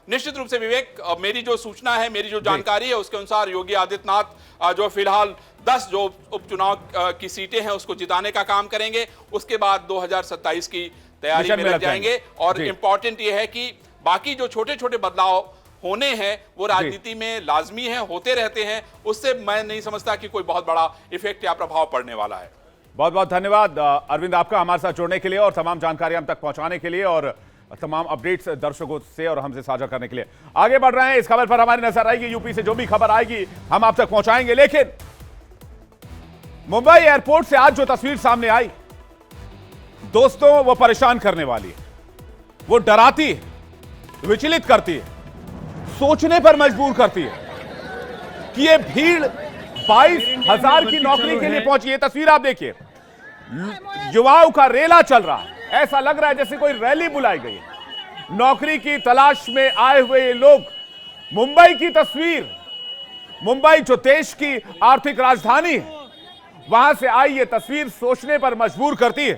Speaker 7: निश्चित रूप से विवेक, मेरी जो सूचना है, मेरी जो जानकारी है उसके अनुसार योगी आदित्यनाथ जो फिलहाल 10 जो उपचुनाव की सीटें हैं उसको जिताने का काम करेंगे। उसके बाद 2027 की तैयारी में लग जाएंगे। और इंपॉर्टेंट यह है कि बाकी जो छोटे छोटे बदलाव होने हैं वो राजनीति में लाजमी है, होते रहते हैं। उससे मैं नहीं समझता कि कोई बहुत बड़ा इफेक्ट या प्रभाव पड़ने वाला है।
Speaker 1: बहुत बहुत धन्यवाद अरविंद आपका हमारे साथ जुड़ने के लिए और तमाम जानकारी हम तक पहुंचाने के लिए और तमाम अपडेट्स दर्शकों से और हमसे साझा करने के लिए। आगे बढ़ रहे हैं, इस खबर पर हमारी नजर आएगी। यूपी से जो भी खबर आएगी हम आप तक पहुंचाएंगे। लेकिन मुंबई एयरपोर्ट से आज जो तस्वीर सामने आई दोस्तों, वो परेशान करने वाली है, वो डराती है, विचलित करती है, सोचने पर मजबूर करती है कि ये भीड़ 22,000 की नौकरी के लिए पहुंची। ये तस्वीर आप देखिए, युवाओं का रेला चल रहा है। ऐसा लग रहा है जैसे कोई रैली बुलाई गई है। नौकरी की तलाश में आए हुए ये लोग, मुंबई की तस्वीर, मुंबई जो देश की आर्थिक राजधानी है, वहां से आई ये तस्वीर सोचने पर मजबूर करती है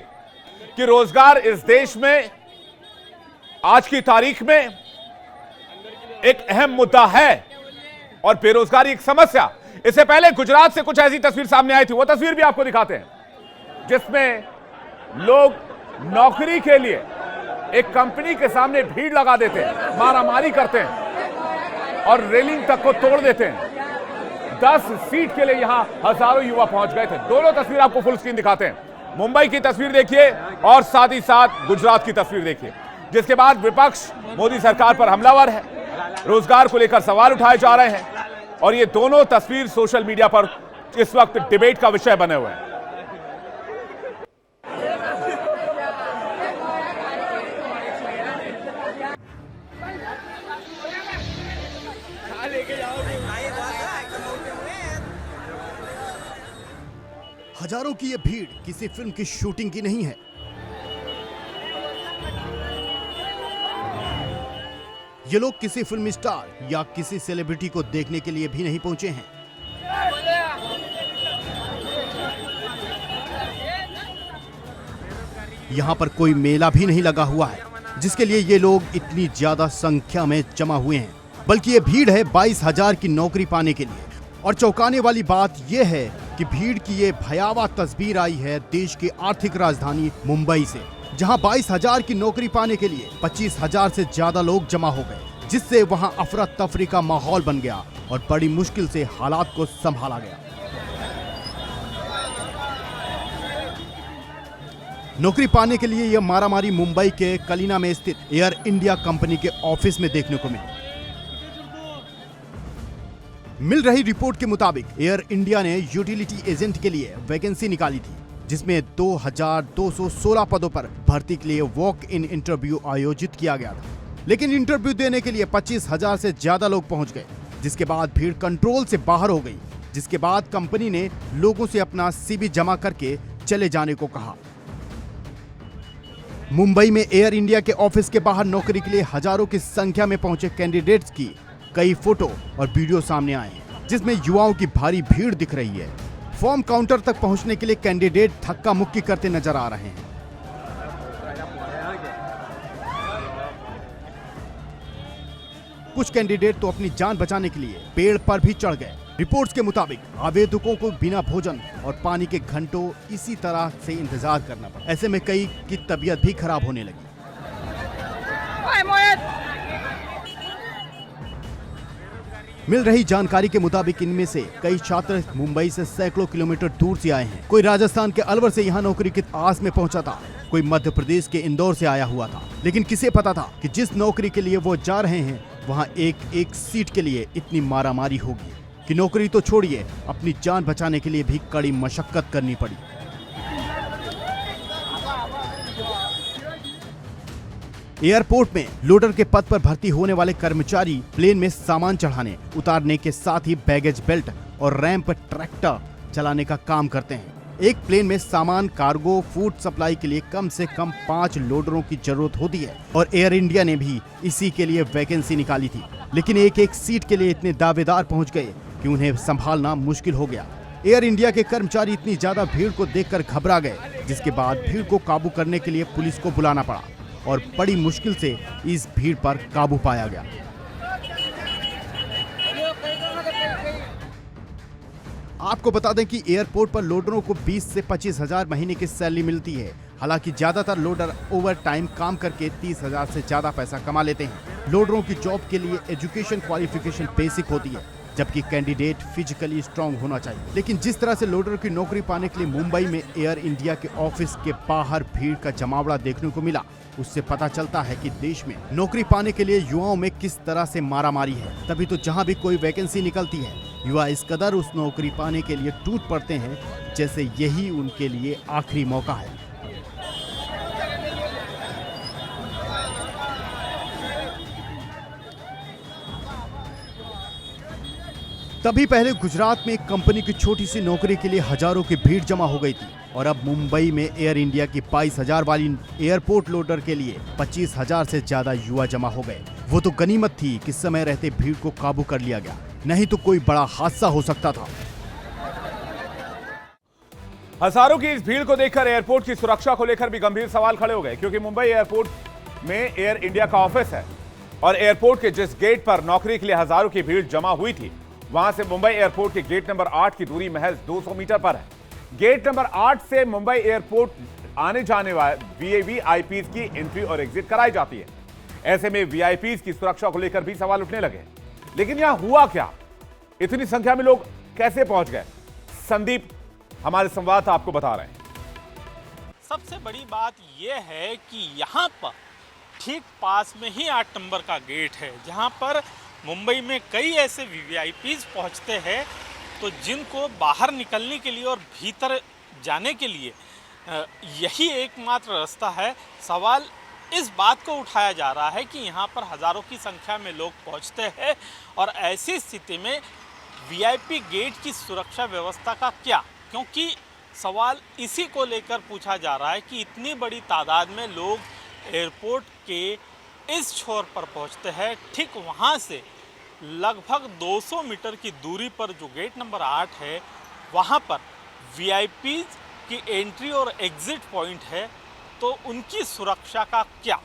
Speaker 1: कि रोजगार इस देश में आज की तारीख में एक अहम मुद्दा है और बेरोजगारी एक समस्या। इससे पहले गुजरात से कुछ ऐसी तस्वीर सामने आई थी, वो तस्वीर भी आपको दिखाते हैं जिसमें लोग नौकरी के लिए एक कंपनी के सामने भीड़ लगा देते हैं, मारामारी करते हैं और रेलिंग तक को तोड़ देते हैं। 10 सीट के लिए यहां हजारों युवा पहुंच गए थे। दोनों तस्वीर आपको फुल स्क्रीन दिखाते हैं। मुंबई की तस्वीर देखिए और साथ ही साथ गुजरात की तस्वीर देखिए, जिसके बाद विपक्ष मोदी सरकार पर हमलावर है, रोजगार को लेकर सवाल उठाए जा रहे हैं और ये दोनों तस्वीर सोशल मीडिया पर इस वक्त डिबेट का विषय बने हुए हैं।
Speaker 5: हजारों की ये भीड़ किसी फिल्म की शूटिंग की नहीं है। ये लोग किसी फिल्म स्टार या किसी सेलिब्रिटी को देखने के लिए भी नहीं पहुंचे हैं। यहां पर कोई मेला भी नहीं लगा हुआ है जिसके लिए ये लोग इतनी ज्यादा संख्या में जमा हुए हैं, बल्कि ये भीड़ है 22,000 की नौकरी पाने के लिए। और चौंकाने वाली बात यह है कि भीड़ की ये भयावह तस्वीर आई है देश की आर्थिक राजधानी मुंबई से, जहां 22,000 की नौकरी पाने के लिए 25,000 से ज्यादा लोग जमा हो गए, जिससे वहां अफरा तफरी का माहौल बन गया और बड़ी मुश्किल से हालात को संभाला गया। नौकरी पाने के लिए यह मारामारी मुंबई के कलीना में स्थित एयर इंडिया कंपनी के ऑफिस में देखने को मिली। मिल रही रिपोर्ट के मुताबिक एयर इंडिया ने यूटिलिटी एजेंट के लिए वैकेंसी निकाली थी, जिसमें 2,216 पदों पर भर्ती के लिए वॉक इन इंटरव्यू आयोजित किया गया था। लेकिन इंटरव्यू देने के लिए 25,000 से ज्यादा लोग पहुंच गए, जिसके बाद भीड़ कंट्रोल से बाहर हो गई, जिसके बाद कंपनी ने लोगों से अपना सीवी जमा करके चले जाने को कहा। मुंबई में एयर इंडिया के ऑफिस के बाहर नौकरी के लिए हजारों की संख्या में पहुंचे कैंडिडेट्स की कई फोटो और वीडियो सामने आए, जिसमें युवाओं की भारी भीड़ दिख रही है। फॉर्म काउंटर तक पहुंचने के लिए कैंडिडेट धक्का मुक्की करते नजर आ रहे हैं। कुछ कैंडिडेट तो अपनी जान बचाने के लिए पेड़ पर भी चढ़ गए। रिपोर्ट्स के मुताबिक आवेदकों को बिना भोजन और पानी के घंटों इसी तरह से इंतजार करना पड़ा। ऐसे में कई की तबीयत भी खराब होने लगी। मिल रही जानकारी के मुताबिक इनमें से कई छात्र मुंबई से सैकड़ों किलोमीटर दूर से आए हैं। कोई राजस्थान के अलवर से यहाँ नौकरी की आस में पहुंचा था, कोई मध्य प्रदेश के इंदौर से आया हुआ था। लेकिन किसे पता था कि जिस नौकरी के लिए वो जा रहे हैं वहाँ एक सीट के लिए इतनी मारामारी होगी कि नौकरी तो छोड़िए, अपनी जान बचाने के लिए भी कड़ी मशक्कत करनी पड़ी। एयरपोर्ट में लोडर के पद पर भर्ती होने वाले कर्मचारी प्लेन में सामान चढ़ाने उतारने के साथ ही बैगेज बेल्ट और रैंप ट्रैक्टर चलाने का काम करते हैं। एक प्लेन में सामान, कार्गो, फूड सप्लाई के लिए कम से कम 5 लोडरों की जरूरत होती है और एयर इंडिया ने भी इसी के लिए वैकेंसी निकाली थी। लेकिन एक सीट के लिए इतने दावेदार पहुंच गए कि उन्हें संभालना मुश्किल हो गया। एयर इंडिया के कर्मचारी इतनी ज्यादा भीड़ को देखकर घबरा गए, जिसके बाद भीड़ को काबू करने के लिए पुलिस को बुलाना पड़ा और बड़ी मुश्किल से इस भीड़ पर काबू पाया गया। आपको बता दें कि एयरपोर्ट पर लोडरों को 20 से 25 हजार महीने की सैलरी मिलती है। हालांकि ज्यादातर लोडर ओवर टाइम काम करके 30 हजार से ज्यादा पैसा कमा लेते हैं। लोडरों की जॉब के लिए एजुकेशन क्वालिफिकेशन बेसिक होती है, जबकि कैंडिडेट फिजिकली स्ट्रांग होना चाहिए। लेकिन जिस तरह से लोडर की नौकरी पाने के लिए मुंबई में एयर इंडिया के ऑफिस के बाहर भीड़ का जमावड़ा देखने को मिला, उससे पता चलता है कि देश में नौकरी पाने के लिए युवाओं में किस तरह से मारामारी है। तभी तो जहां भी कोई वैकेंसी निकलती है, युवा इस कदर उस नौकरी पाने के लिए टूट पड़ते हैं जैसे यही उनके लिए आखिरी मौका है। तभी पहले गुजरात में एक कंपनी की छोटी सी नौकरी के लिए हजारों की भीड़ जमा हो गई थी और अब मुंबई में एयर इंडिया की 22,000 वाली एयरपोर्ट लोडर के लिए 25,000 से ज्यादा युवा जमा हो गए। वो तो गनीमत थी कि समय रहते भीड़ को काबू कर लिया गया, नहीं तो कोई बड़ा हादसा हो सकता था।
Speaker 1: हजारों की इस भीड़ को देखकर एयरपोर्ट की सुरक्षा को लेकर भी गंभीर सवाल खड़े हो गए, क्योंकि मुंबई एयरपोर्ट में एयर इंडिया का ऑफिस है और एयरपोर्ट के जिस गेट पर नौकरी के लिए हजारों की भीड़ जमा हुई थी, वहां से मुंबई एयरपोर्ट के गेट नंबर 8 की दूरी महज 200 मीटर पर है। गेट नंबर 8 से मुंबई एयरपोर्ट आने जाने वाले वीआईपीज की एंट्री और एग्जिट कराई जाती है। ऐसे में वीआईपीज की सुरक्षा को लेकर भी सवाल उठने लगे। लेकिन यहां हुआ क्या? इतनी संख्या में लोग कैसे पहुंच गए? संदीप हमारे संवाददाता आपको बता रहे हैं।
Speaker 8: सबसे बड़ी बात यह है कि यहाँ पर ठीक पास में ही 8 नंबर का गेट है, जहाँ पर मुंबई में कई ऐसे वीआईपीज पहुँचते हैं तो जिनको बाहर निकलने के लिए और भीतर जाने के लिए यही एकमात्र रास्ता है। सवाल इस बात को उठाया जा रहा है कि यहाँ पर हज़ारों की संख्या में लोग पहुँचते हैं और ऐसी स्थिति में वीआईपी गेट की सुरक्षा व्यवस्था का क्या? क्योंकि सवाल इसी को लेकर पूछा जा रहा है कि इतनी बड़ी तादाद में लोग एयरपोर्ट के इस छोर पर पहुंचते हैं, ठीक वहां से लगभग 200 मीटर की दूरी पर जो गेट नंबर 8 है, वहां पर वीआईपीज की एंट्री और एग्जिट पॉइंट है, तो उनकी सुरक्षा का क्या?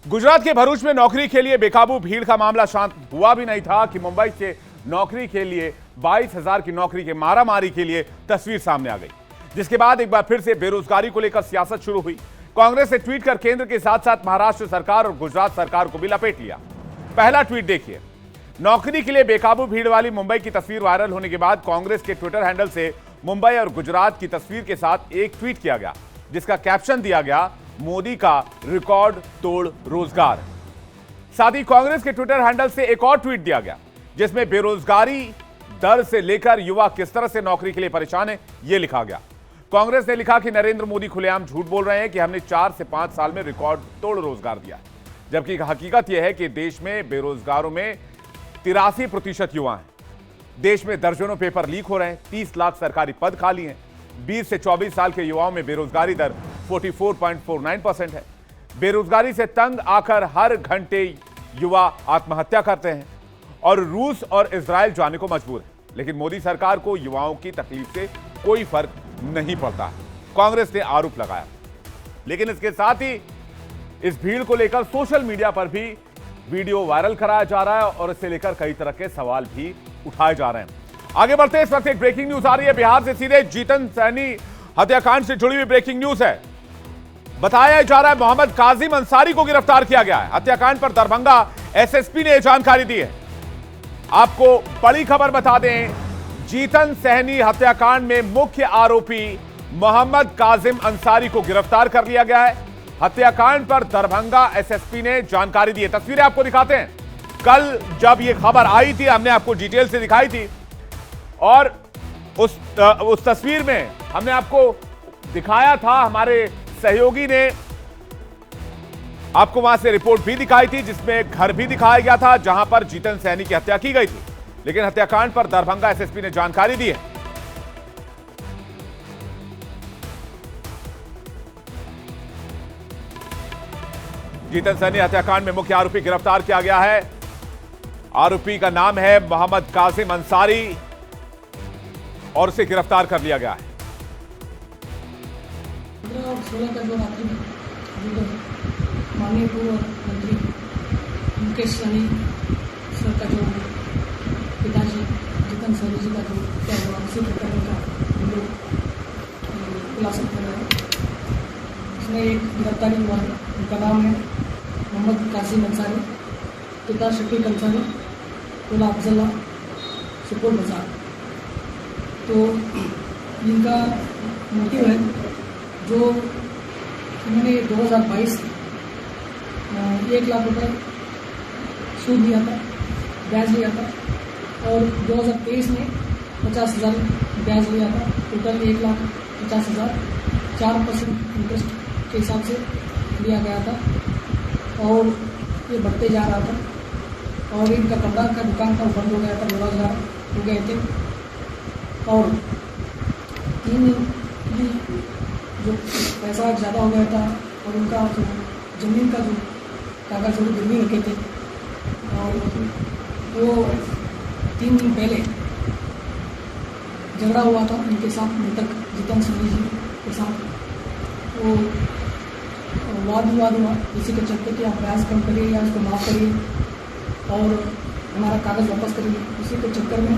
Speaker 1: गुजरात के भरूच में नौकरी के लिए बेकाबू भीड़ का मामला शांत हुआ भी नहीं था कि मुंबई से नौकरी के लिए 22,000 की नौकरी के मारामारी के लिए तस्वीर सामने आ गई, जिसके बाद एक बार फिर से बेरोजगारी को लेकर सियासत शुरू हुई। कांग्रेस ने ट्वीट कर केंद्र के साथ साथ महाराष्ट्र सरकार और गुजरात सरकार को भी लपेट लिया। पहला ट्वीट देखिए। नौकरी के लिए बेकाबू भीड़ वाली मुंबई की तस्वीर वायरल होने के बाद कांग्रेस के ट्विटर हैंडल से मुंबई और गुजरात की तस्वीर के साथ एक ट्वीट किया गया, जिसका कैप्शन दिया गया, मोदी का रिकॉर्ड तोड़ रोजगार। साथ ही कांग्रेस के ट्विटर हैंडल से एक और ट्वीट दिया गया, जिसमें बेरोजगारी दर से लेकर युवा किस तरह से नौकरी के लिए परेशान है, यह लिखा गया। कांग्रेस ने लिखा कि नरेंद्र मोदी खुलेआम झूठ बोल रहे हैं कि हमने 4 से 5 साल में रिकॉर्ड तोड़ रोजगार दिया, जबकि हकीकत यह है कि देश में बेरोजगारों में 83% युवा हैं। देश में दर्जनों पेपर लीक हो रहे हैं, 30 लाख सरकारी पद खाली हैं। 20 से 24 साल के युवाओं में बेरोजगारी दर 44.49% है। बेरोजगारी से तंग आकर हर घंटे युवा आत्महत्या करते हैं और रूस और इजराइल जाने को मजबूर है। लेकिन मोदी सरकार को युवाओं की तकलीफ से कोई फर्क नहीं पड़ता, कांग्रेस ने आरोप लगाया। लेकिन इसके साथ ही इस भीड़ को लेकर सोशल मीडिया पर भी वीडियो वायरल कराया जा रहा है और इसे लेकर कई तरह के सवाल भी उठाए जा रहे हैं। आगे बढ़ते हैं, इस वक्त एक ब्रेकिंग न्यूज आ रही है बिहार से सीधे। जीतन सहनी हत्याकांड से जुड़ी हुई ब्रेकिंग न्यूज है। बताया जा रहा है मोहम्मद काजिम अंसारी को गिरफ्तार किया गया है। हत्याकांड पर दरभंगा एसएसपी ने यह जानकारी दी है। आपको बड़ी खबर बता दें, जीतन सहनी हत्याकांड में मुख्य आरोपी मोहम्मद काजिम अंसारी को गिरफ्तार कर लिया गया है। हत्याकांड पर दरभंगा एसएसपी ने जानकारी दी है। तस्वीरें आपको दिखाते हैं। कल जब यह खबर आई थी हमने आपको डिटेल से दिखाई थी और उस तस्वीर में हमने आपको दिखाया था, हमारे सहयोगी ने आपको वहां से रिपोर्ट भी दिखाई थी जिसमें घर भी दिखाया गया था जहां पर जीतन सहनी की हत्या की गई थी। लेकिन हत्याकांड पर दरभंगा एसएसपी ने जानकारी दी है। जीतन सहनी हत्याकांड में मुख्य आरोपी गिरफ्तार किया गया है। आरोपी का नाम है मोहम्मद काजिम अंसारी और उसे गिरफ्तार कर लिया गया है।
Speaker 9: 15 और 16 का जो रात्रि में माननीय पूर्व मंत्री मुकेश सहनी सर का जो पिताजी जीतन सहनी जी का जो क्या हुआ उसी प्रकरण का हम लोग खुलासा कर रहे हैं। इसमें एक गिरफ्तारी हुआ है, उनका नाम है मोहम्मद कासिम अंसारी, पिता शकील अंसारी, टोला अफजल्ला, सुपोल बाजार। तो इनका मोटिव है जो उन्होंने 2022 में 1 लाख रुपए सूद लिया था, ब्याज लिया था और 2023 में 50,000 ब्याज लिया था। टोटल 1,50,000 4% इंटरेस्ट के हिसाब से लिया गया था और ये बढ़ते जा रहा था और इनका कपड़ा का दुकान था बंद हो गया था, बेरोजगार हो गए थे और 3 दिन जो पैसा ज़्यादा हो गया था और उनका जो ज़मीन का जो कागज वो गिरवी रखे थे और वो 3 दिन पहले झगड़ा हुआ था उनके साथ, मृतक जीतन सहनी जी के साथ। वो वाद विवाद हुआ इसी के चलते कि आप ब्याज कम करिए या उसको माफ़ करिए और हमारा कागज़ वापस करिए, उसी के चक्कर में।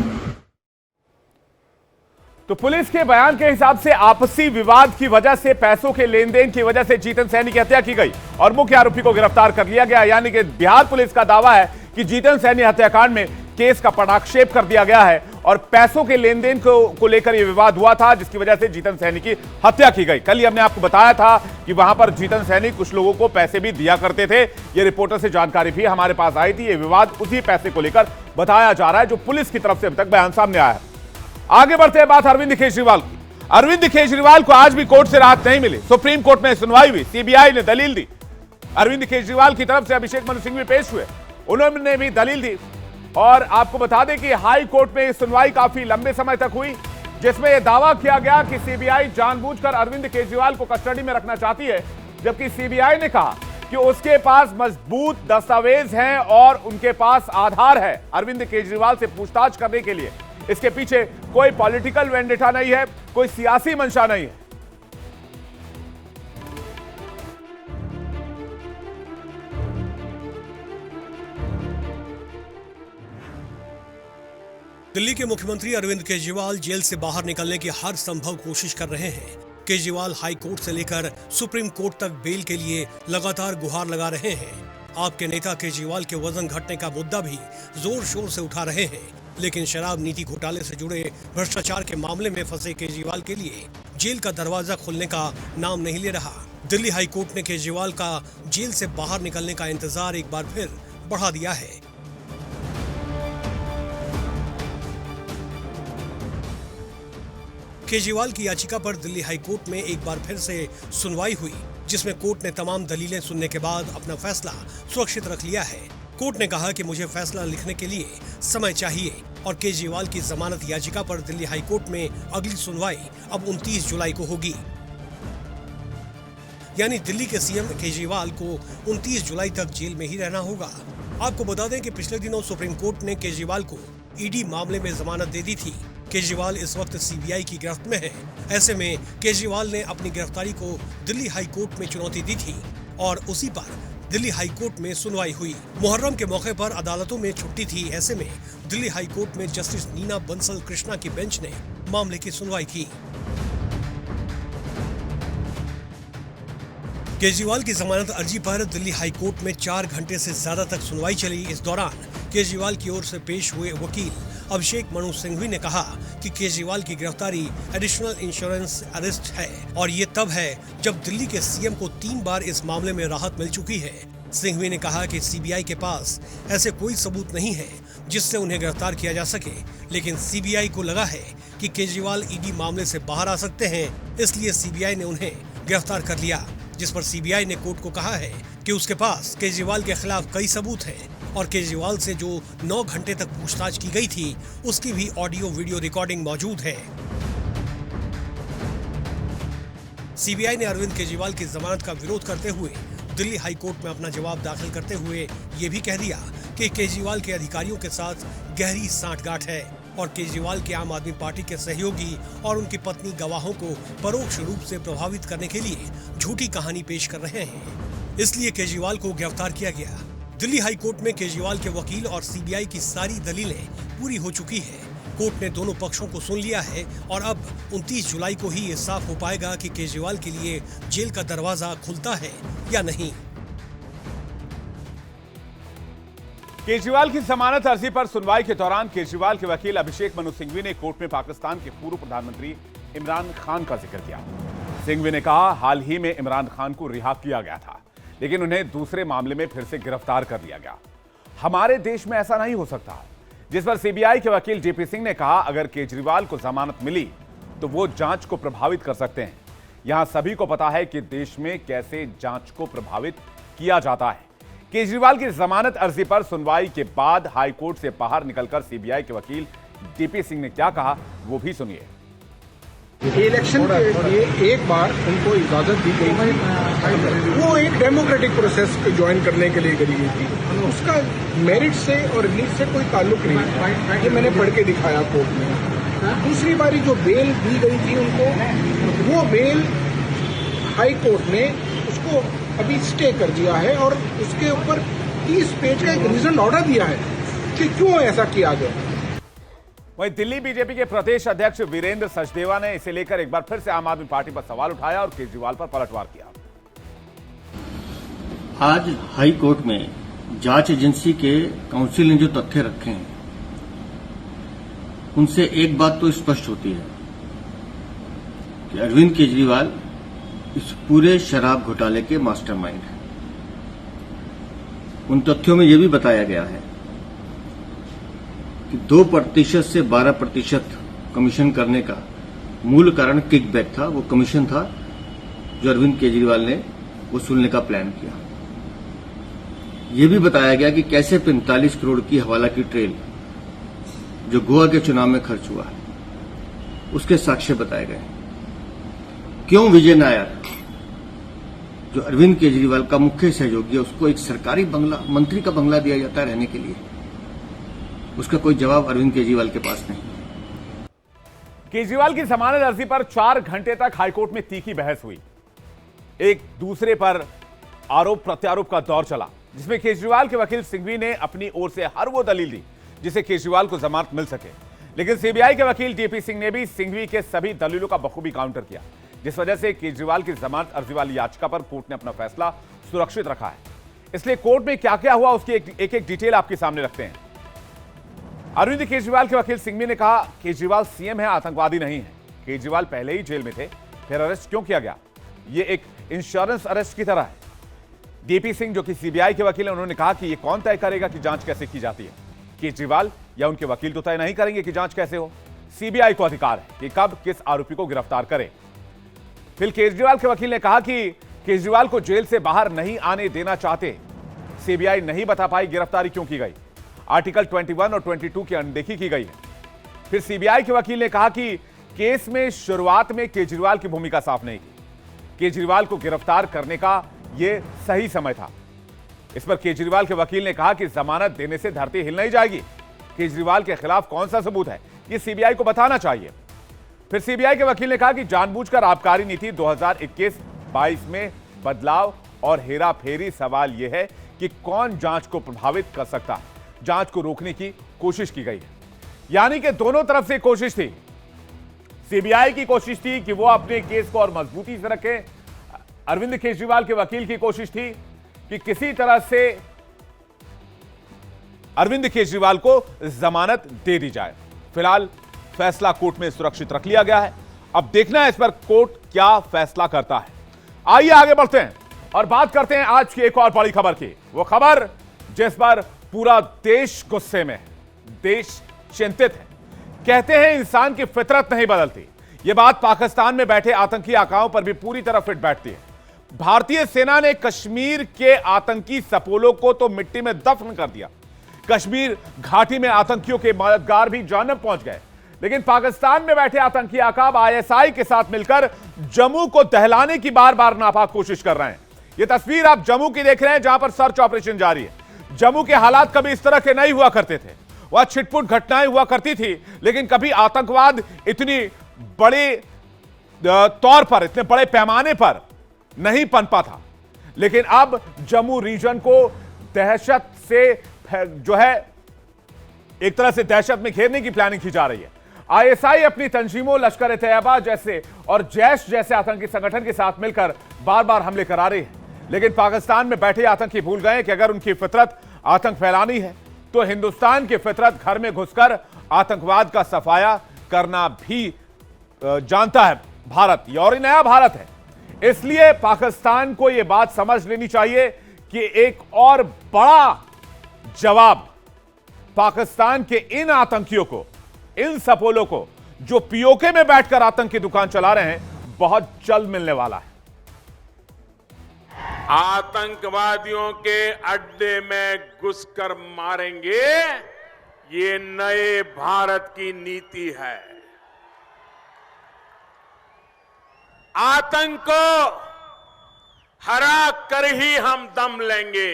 Speaker 1: तो पुलिस के बयान के हिसाब से आपसी विवाद की वजह से, पैसों के लेन देन की वजह से जीतन सहनी की हत्या की गई और मुख्य आरोपी को गिरफ्तार कर लिया गया। यानी कि बिहार पुलिस का दावा है कि जीतन सहनी हत्याकांड में केस का पटाक्षेप कर दिया गया है और पैसों के लेन देन को लेकर यह विवाद हुआ था जिसकी वजह से जीतन सहनी की हत्या की गई। कल ही हमने आपको बताया था कि वहां पर जीतन सहनी कुछ लोगों को पैसे भी दिया करते थे। यह रिपोर्टर से जानकारी भी हमारे पास आई थी। यह विवाद उसी पैसे को लेकर बताया जा रहा है जो पुलिस की तरफ से अभी तक बयान सामने आया है। आगे बढ़ते हैं, बात अरविंद केजरीवाल की। अरविंद केजरीवाल को आज भी कोर्ट से राहत नहीं मिली। सुप्रीम कोर्ट में सुनवाई हुई, सीबीआई ने दलील दी। अरविंद केजरीवाल की तरफ से अभिषेक मनु सिंह भी पेश हुए, उन्होंने भी दलील दी और आपको बता दें कि हाई कोर्ट में सुनवाई काफी लंबे समय तक हुई जिसमें यह दावा किया गया कि सीबीआई जानबूझकर अरविंद केजरीवाल को कस्टडी में रखना चाहती है, जबकि सीबीआई ने कहा कि उसके पास मजबूत दस्तावेज हैं और उनके पास आधार है अरविंद केजरीवाल से पूछताछ करने के लिए। इसके पीछे कोई पॉलिटिकल वेंडेटा नहीं है, कोई सियासी मंशा नहीं है।
Speaker 10: दिल्ली के मुख्यमंत्री अरविंद केजरीवाल जेल से बाहर निकलने की हर संभव कोशिश कर रहे हैं। केजरीवाल हाई कोर्ट से लेकर सुप्रीम कोर्ट तक बेल के लिए लगातार गुहार लगा रहे हैं। आपके नेता केजरीवाल के वजन घटने का मुद्दा भी जोर शोर से उठा रहे हैं, लेकिन शराब नीति घोटाले से जुड़े भ्रष्टाचार के मामले में फंसे केजरीवाल के लिए जेल का दरवाजा खुलने का नाम नहीं ले रहा। दिल्ली हाई कोर्ट ने केजरीवाल का जेल से बाहर निकलने का इंतजार एक बार फिर बढ़ा दिया है। केजरीवाल की याचिका पर दिल्ली हाई कोर्ट में एक बार फिर से सुनवाई हुई, जिसमें कोर्ट ने तमाम दलीलें सुनने के बाद अपना फैसला सुरक्षित रख लिया है। कोर्ट ने कहा कि मुझे फैसला लिखने के लिए समय चाहिए और केजरीवाल की जमानत याचिका पर दिल्ली हाई कोर्ट में अगली सुनवाई अब 29 जुलाई को होगी। यानी दिल्ली के सीएम केजरीवाल को 29 जुलाई तक जेल में ही रहना होगा। आपको बता दें कि पिछले दिनों सुप्रीम कोर्ट ने केजरीवाल को ईडी मामले में जमानत दे दी थी। केजरीवाल इस वक्त सीबीआई की गिरफ्त में है। ऐसे में केजरीवाल ने अपनी गिरफ्तारी को दिल्ली हाई कोर्ट में चुनौती दी थी और उसी पर दिल्ली हाई कोर्ट में सुनवाई हुई। मुहर्रम के मौके पर अदालतों में छुट्टी थी। ऐसे में दिल्ली हाई कोर्ट में जस्टिस नीना बंसल कृष्णा की बेंच ने मामले की सुनवाई की। केजरीवाल की जमानत अर्जी पर दिल्ली हाई कोर्ट में 4 घंटे से ज्यादा तक सुनवाई चली। इस दौरान केजरीवाल की ओर से पेश हुए वकील अभिषेक मनु सिंघवी ने कहा कि केजरीवाल की गिरफ्तारी एडिशनल इंश्योरेंस अरेस्ट है और ये तब है जब दिल्ली के सीएम को 3 बार इस मामले में राहत मिल चुकी है। सिंघवी ने कहा कि सीबीआई के पास ऐसे कोई सबूत नहीं है जिससे उन्हें गिरफ्तार किया जा सके, लेकिन सीबीआई को लगा है कि केजरीवाल ईडी मामले से बाहर आ सकते हैं, इसलिए सीबीआई ने उन्हें गिरफ्तार कर लिया। जिस पर सीबीआई ने कोर्ट को कहा है कि उसके पास केजरीवाल के खिलाफ कई सबूत हैं और केजरीवाल से जो 9 घंटे तक पूछताछ की गई थी उसकी भी ऑडियो वीडियो रिकॉर्डिंग मौजूद है। सीबीआई ने अरविंद केजरीवाल की जमानत का विरोध करते हुए दिल्ली हाई कोर्ट में अपना जवाब दाखिल करते हुए ये भी कह दिया कि केजरीवाल के अधिकारियों के साथ गहरी सांठगांठ है और केजरीवाल के आम आदमी पार्टी के सहयोगी और उनकी पत्नी गवाहों को परोक्ष रूप से प्रभावित करने के लिए झूठी कहानी पेश कर रहे हैं, इसलिए केजरीवाल को गिरफ्तार किया गया। दिल्ली हाई कोर्ट में केजरीवाल के वकील और सीबीआई की सारी दलीलें पूरी हो चुकी है। कोर्ट ने दोनों पक्षों को सुन लिया है और अब 29 जुलाई को ही ये साफ हो पाएगा कि केजरीवाल के लिए जेल का दरवाजा खुलता है या नहीं।
Speaker 1: केजरीवाल की जमानत अर्जी पर सुनवाई के दौरान केजरीवाल के वकील अभिषेक मनु सिंघवी ने कोर्ट में पाकिस्तान के पूर्व प्रधानमंत्री इमरान खान का जिक्र किया। सिंघवी ने कहा, हाल ही में इमरान खान को रिहा किया गया था, लेकिन उन्हें दूसरे मामले में फिर से गिरफ्तार कर लिया गया। हमारे देश में ऐसा नहीं हो सकता। जिस पर सीबीआई के वकील जेपी सिंह ने कहा, अगर केजरीवाल को जमानत मिली तो वो जांच को प्रभावित कर सकते हैं। यहां सभी को पता है कि देश में कैसे जांच को प्रभावित किया जाता है। केजरीवाल की जमानत अर्जी पर सुनवाई के बाद हाईकोर्ट से बाहर निकलकर सीबीआई के वकील जेपी सिंह ने क्या कहा, वो भी सुनिए।
Speaker 11: इलेक्शन के लिए एक बार उनको इजाजत दी गई थी, वो एक डेमोक्रेटिक प्रोसेस को ज्वाइन करने के लिए करी गई थी। उसका मेरिट से और रिलीज से कोई ताल्लुक नहीं है, ये मैंने पढ़ के दिखाया कोर्ट में। दूसरी बारी जो बेल दी गई थी उनको, वो बेल हाई कोर्ट ने उसको अभी स्टे कर दिया है और उसके ऊपर 30 पेज का एक रीजन ऑर्डर दिया है कि क्यों ऐसा किया गया।
Speaker 1: वहीं दिल्ली बीजेपी के प्रदेश अध्यक्ष वीरेंद्र सचदेवा ने इसे लेकर एक बार फिर से आम आदमी पार्टी पर सवाल उठाया और केजरीवाल पर पलटवार किया।
Speaker 12: आज हाई कोर्ट में जांच एजेंसी के काउंसिल ने जो तथ्य रखे हैं, उनसे एक बात तो स्पष्ट होती है कि अरविंद केजरीवाल इस पूरे शराब घोटाले के मास्टरमाइंड हैं। उन तथ्यों में यह भी बताया गया है कि 2% से 12% कमीशन करने का मूल कारण किकबैक था। वो कमीशन था जो अरविंद केजरीवाल ने वसूलने का प्लान किया। यह भी बताया गया कि कैसे 45 करोड़ की हवाला की ट्रेल जो गोवा के चुनाव में खर्च हुआ है, उसके साक्ष्य बताए गए। क्यों विजय नायर, जो अरविंद केजरीवाल का मुख्य सहयोगी है, उसको एक सरकारी बंगला, मंत्री का बंगला दिया जाता है रहने के लिए? उसका कोई जवाब अरविंद केजरीवाल के पास नहीं।
Speaker 1: केजरीवाल की जमानत अर्जी पर 4 घंटे तक हाईकोर्ट में तीखी बहस हुई। एक दूसरे पर आरोप प्रत्यारोप का दौर चला, जिसमें केजरीवाल के वकील सिंघवी ने अपनी ओर से हर वो दलील दी जिससे केजरीवाल को जमानत मिल सके, लेकिन सीबीआई के वकील जेपी सिंह ने भी सिंघवी के सभी दलीलों का बखूबी काउंटर किया, जिस वजह से केजरीवाल की जमानत अर्जी वाली याचिका पर कोर्ट ने अपना फैसला सुरक्षित रखा है। इसलिए कोर्ट में क्या क्या हुआ उसकी एक एक डिटेल आपके सामने रखते हैं। अरविंद केजरीवाल के वकील सिंघवी ने कहा, केजरीवाल सीएम है, आतंकवादी नहीं है। केजरीवाल पहले ही जेल में थे, फिर अरेस्ट क्यों किया गया? ये एक इंश्योरेंस अरेस्ट की तरह है। डीपी सिंह जो कि सीबीआई के वकील हैं, उन्होंने कहा कि ये कौन तय करेगा कि जांच कैसे की जाती है? केजरीवाल या उनके वकील तो तय नहीं करेंगे कि जांच कैसे हो। सीबीआई को अधिकार है कि कब किस आरोपी को गिरफ्तार करे। फिर केजरीवाल के वकील ने कहा कि केजरीवाल को जेल से बाहर नहीं आने देना चाहते। सीबीआई नहीं बता पाई गिरफ्तारी क्यों की गई। आर्टिकल 21 और 22 की अनदेखी की गई है। फिर सीबीआई के वकील ने कहा कि केस में शुरुआत में केजरीवाल की भूमिका साफ नहीं की। केजरीवाल को गिरफ्तार करने का यह सही समय था। इस पर केजरीवाल के वकील ने कहा कि जमानत देने से धरती हिल नहीं जाएगी। केजरीवाल के खिलाफ कौन सा सबूत है, ये सीबीआई को बताना चाहिए। फिर सीबीआई के वकील ने कहा कि जानबूझकर आबकारी नीति 2021-22 में बदलाव और हेराफेरी। सवाल यह है कि कौन जांच को प्रभावित कर सकता है। जांच को रोकने की कोशिश की गई है, यानी कि दोनों तरफ से कोशिश थी। सीबीआई की कोशिश थी कि वो अपने केस को और मजबूती से रखे। अरविंद केजरीवाल के वकील की कोशिश थी कि किसी तरह से अरविंद केजरीवाल को जमानत दे दी जाए। फिलहाल फैसला कोर्ट में सुरक्षित रख लिया गया है। अब देखना है इस पर कोर्ट क्या फैसला करता है। आइए आगे बढ़ते हैं और बात करते हैं आज की एक और बड़ी खबर की। वो खबर जिस पर पूरा देश गुस्से में है, देश चिंतित है। कहते हैं इंसान की फितरत नहीं बदलती। यह बात पाकिस्तान में बैठे आतंकी आकाओं पर भी पूरी तरह फिट बैठती है। भारतीय सेना ने कश्मीर के आतंकी सपोलों को तो मिट्टी में दफन कर दिया। कश्मीर घाटी में आतंकियों के मददगार भी जानब पहुंच गए, लेकिन पाकिस्तान में बैठे आतंकी आकाब आईएसआई के साथ मिलकर जम्मू को दहलाने की बार बार नापाक कोशिश कर रहे हैं। यह तस्वीर आप जम्मू की देख रहे हैं, जहां पर सर्च ऑपरेशन जारी है। जम्मू के हालात कभी इस तरह के नहीं हुआ करते थे। वहां छिटपुट घटनाएं हुआ करती थी, लेकिन कभी आतंकवाद इतनी बड़े तौर पर, इतने बड़े पैमाने पर नहीं पनपा था। लेकिन अब जम्मू रीजन को दहशत से जो है एक तरह से दहशत में घेरने की प्लानिंग की जा रही है। आईएसआई अपनी तंजीमों, लश्कर-ए-तैयबा जैसे और जैश जैसे आतंकी संगठन के साथ मिलकर बार बार हमले करा रही है। लेकिन पाकिस्तान में बैठे आतंकी भूल गए कि अगर उनकी फितरत आतंक फैलानी है तो हिंदुस्तान की फितरत घर में घुसकर आतंकवाद का सफाया करना भी जानता है भारत। और ये नया भारत है, इसलिए पाकिस्तान को यह बात समझ लेनी चाहिए कि एक और बड़ा जवाब पाकिस्तान के इन आतंकियों को, इन सपोलों को जो पीओके में बैठकर आतंक की दुकान चला रहे हैं, बहुत जल्द मिलने वाला है।
Speaker 13: आतंकवादियों के अड्डे में घुसकर मारेंगे, ये नए भारत की नीति है। आतंक को हरा कर ही हम दम लेंगे,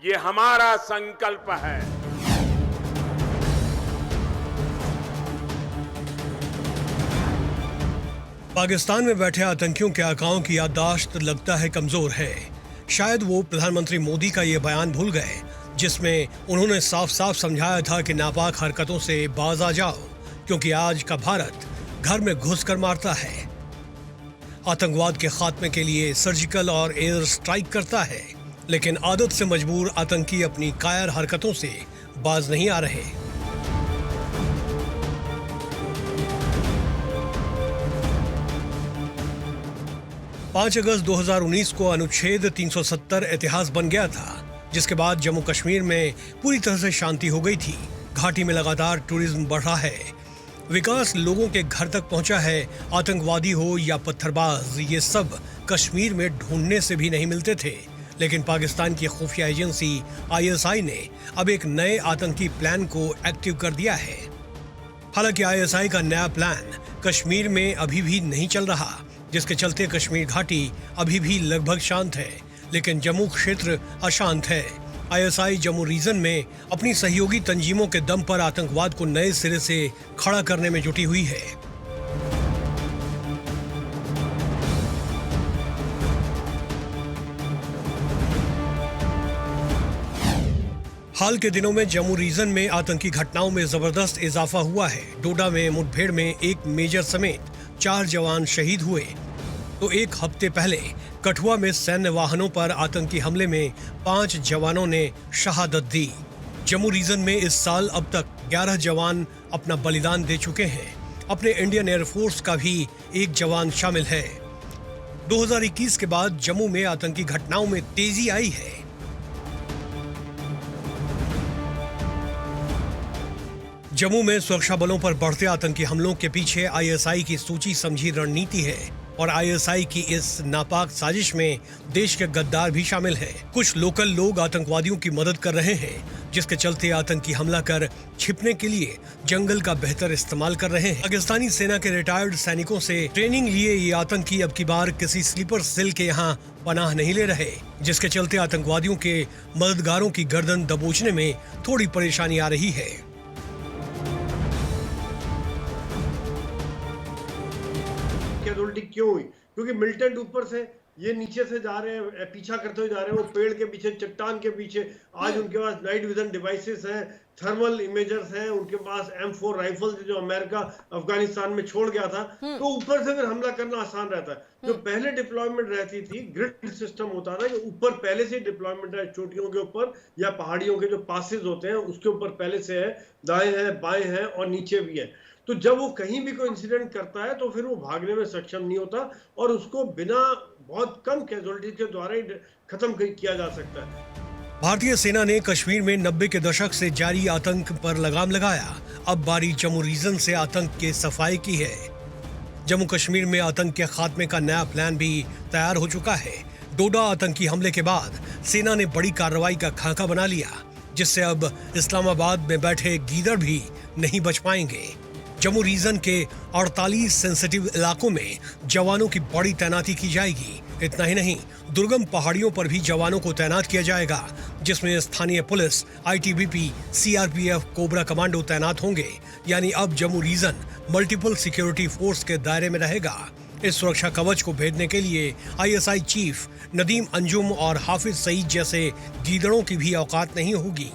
Speaker 13: ये हमारा संकल्प है।
Speaker 10: पाकिस्तान में बैठे आतंकियों के आकाओं की याददाश्त लगता है कमजोर है। शायद वो प्रधानमंत्री मोदी का ये बयान भूल गए, जिसमें उन्होंने साफ साफ समझाया था कि नापाक हरकतों से बाज आ जाओ, क्योंकि आज का भारत घर में घुसकर मारता है, आतंकवाद के खात्मे के लिए सर्जिकल और एयर स्ट्राइक करता है। लेकिन आदत से मजबूर आतंकी अपनी कायर हरकतों से बाज नहीं आ रहे। पांच अगस्त 2019 को अनुच्छेद 370 इतिहास बन गया था, जिसके बाद जम्मू कश्मीर में पूरी तरह से शांति हो गई थी। घाटी में लगातार टूरिज्म बढ़ रहा है, विकास लोगों के घर तक पहुंचा है। आतंकवादी हो या पत्थरबाज, ये सब कश्मीर में ढूंढने से भी नहीं मिलते थे। लेकिन पाकिस्तान की खुफिया एजेंसी आईएसआई ने अब एक नए आतंकी प्लान को एक्टिव कर दिया है। हालांकि आईएसआई का नया प्लान कश्मीर में अभी भी नहीं चल रहा, जिसके चलते कश्मीर घाटी अभी भी लगभग शांत है, लेकिन जम्मू क्षेत्र अशांत है। आईएसआई जम्मू रीजन में अपनी सहयोगी तंजीमों के दम पर आतंकवाद को नए सिरे से खड़ा करने में जुटी हुई है। हाल के दिनों में जम्मू रीजन में आतंकी घटनाओं में जबरदस्त इजाफा हुआ है। डोडा में मुठभेड़ में एक मेजर समेत 4 जवान शहीद हुए, तो एक हफ्ते पहले कठुआ में सैन्य वाहनों पर आतंकी हमले में 5 जवानों ने शहादत दी। जम्मू रीजन में इस साल अब तक 11 जवान अपना बलिदान दे चुके हैं। अपने इंडियन एयरफोर्स का भी एक जवान शामिल है। 2021 के बाद जम्मू में आतंकी घटनाओं में तेजी आई है। जम्मू में सुरक्षा बलों पर बढ़ते आतंकी हमलों के पीछे आईएसआई की सोची समझी रणनीति है, और आईएसआई की इस नापाक साजिश में देश के गद्दार भी शामिल हैं। कुछ लोकल लोग आतंकवादियों की मदद कर रहे हैं, जिसके चलते आतंकी हमला कर छिपने के लिए जंगल का बेहतर इस्तेमाल कर रहे हैं। पाकिस्तानी सेना के रिटायर्ड सैनिकों से ट्रेनिंग लिए ये आतंकी अब की बार किसी स्लीपर सेल के यहाँ पनाह नहीं ले रहे, जिसके चलते आतंकवादियों के मददगारों की गर्दन दबोचने में थोड़ी परेशानी आ रही है।
Speaker 14: कैजुअलिटी क्यों हुई, क्योंकि मिलिटेंट ऊपर से ये नीचे से जा रहे हैं, पीछा करते हुए जा रहे हैं, वो पेड़ के पीछे, चट्टान के पीछे। आज उनके पास नाइट विजन डिवाइसेस हैं, थर्मल इमेजर्स हैं, उनके पास M4 राइफल्स जो अमेरिका अफगानिस्तान में छोड़ गया था, तो ऊपर से फिर हमला करना आसान रहता है। जो पहले डिप्लॉयमेंट रहती थी, ग्रिड सिस्टम होता था कि ऊपर पहले से डिप्लॉयमेंट है, चोटियों के ऊपर या पहाड़ियों के जो पासेस होते हैं उसके ऊपर पहले से है, दाएं हैं, बाएं हैं और नीचे भी है। तो जब वो कहीं भी कोई इंसिडेंट करता है तो फिर वो भागने में सक्षम नहीं होता और उसको बिना बहुत कम कैजुअलिटी के द्वारा ही खत्म किया जा सकता है।
Speaker 10: भारतीय सेना ने कश्मीर में 90 के दशक से जारी आतंक पर लगाम लगाया। अब बारी जम्मू रीजन से आतंक के सफाई की है। जम्मू कश्मीर में आतंक के खात्मे का नया प्लान भी तैयार हो चुका है। डोडा आतंकी हमले के बाद सेना ने बड़ी कार्रवाई का खाका बना लिया, जिससे अब इस्लामाबाद में बैठे गीदड़ भी नहीं बच पाएंगे। जम्मू रीजन के 48 सेंसिटिव इलाकों में जवानों की बड़ी तैनाती की जाएगी। इतना ही नहीं, दुर्गम पहाड़ियों पर भी जवानों को तैनात किया जाएगा, जिसमें स्थानीय police, ITBP, CRPF, cobra commando तैनात होंगे। यानी अब Jammu region multiple security force के दायरे में रहेगा। इस सुरक्षा कवच को भेदने के लिए ISI चीफ नदीम अंजुम और हाफिज सईद जैसे गीदड़ों की भी औकात नहीं होगी।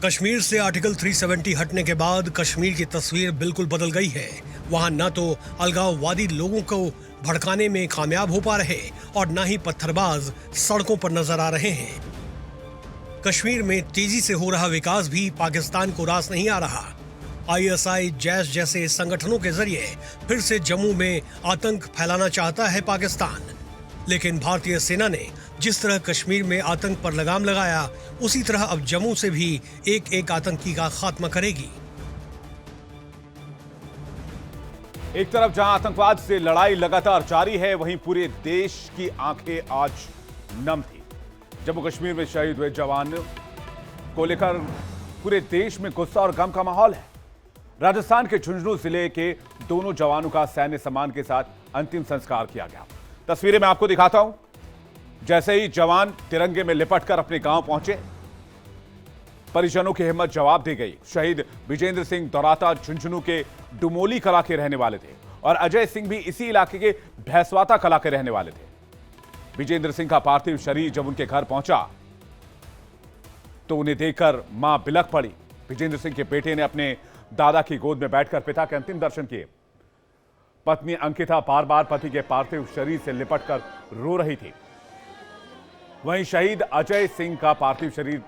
Speaker 10: कश्मीर से आर्टिकल 370 हटने के बाद कश्मीर की तस्वीर बिल्कुल बदल गई है। वहां न तो अलगाववादी लोगों को भड़काने में कामयाब हो पा रहे और न ही पत्थरबाज सड़कों पर नजर आ रहे हैं। कश्मीर में तेजी से हो रहा विकास भी पाकिस्तान को रास नहीं आ रहा। ISI, जैश जैसे संगठनों के जरिए फिर से जम्मू में आतंक फैलाना चाहता है पाकिस्तान, लेकिन भारतीय सेना ने जिस तरह कश्मीर में आतंक पर लगाम लगाया, उसी तरह अब जम्मू से भी एक एक आतंकी का खात्मा करेगी।
Speaker 1: एक तरफ जहां आतंकवाद से लड़ाई लगातार जारी है, वहीं पूरे देश की आंखें आज नम थी। जम्मू कश्मीर में शहीद हुए जवान को लेकर पूरे देश में गुस्सा और गम का माहौल है। राजस्थान के झुंझुनू जिले के दोनों जवानों का सैन्य सम्मान के साथ अंतिम संस्कार किया गया। तस्वीरें मैं आपको दिखाता हूं। जैसे ही जवान तिरंगे में लिपटकर अपने गांव पहुंचे, परिजनों की हिम्मत जवाब दे गई। शहीद विजेंद्र सिंह दौराता झुंझुनू के डुमोली कला के रहने वाले थे और अजय सिंह भी इसी इलाके के भैंसवाता कला के रहने वाले थे। विजेंद्र सिंह का पार्थिव शरीर जब उनके घर पहुंचा तो उन्हें देखकर मां बिलख पड़ी। विजेंद्र सिंह के बेटे ने अपने दादा की गोद में बैठकर पिता के अंतिम दर्शन किए। पत्नी अंकिता बार बार पति के पार्थिव शरीर से लिपटकर रो रही थी। वहीं शहीद अजय सिंह का पार्थिव शरीर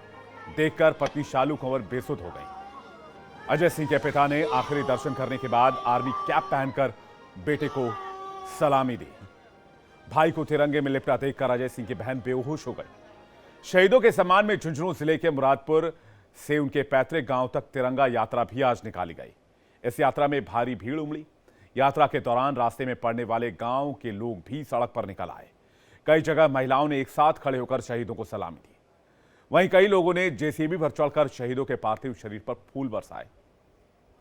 Speaker 1: देखकर पत्नी शालू कंवर बेसुध हो गई। अजय सिंह के पिता ने आखिरी दर्शन करने के बाद आर्मी कैप पहनकर बेटे को सलामी दी। भाई को तिरंगे में लिपटा देखकर अजय सिंह की बहन बेहोश हो गई। शहीदों के सम्मान में झुंझुनू जिले के मुरादपुर से उनके पैतृक गांव तक तिरंगा यात्रा भी आज निकाली गई। इस यात्रा में भारी भीड़ उमड़ी। यात्रा के दौरान रास्ते में पड़ने वाले गांव के लोग भी सड़क पर निकल आए। कई जगह महिलाओं ने एक साथ खड़े होकर शहीदों को सलामी दी। वहीं कई लोगों ने जेसीबी पर चढ़कर शहीदों के पार्थिव शरीर पर फूल बरसाए।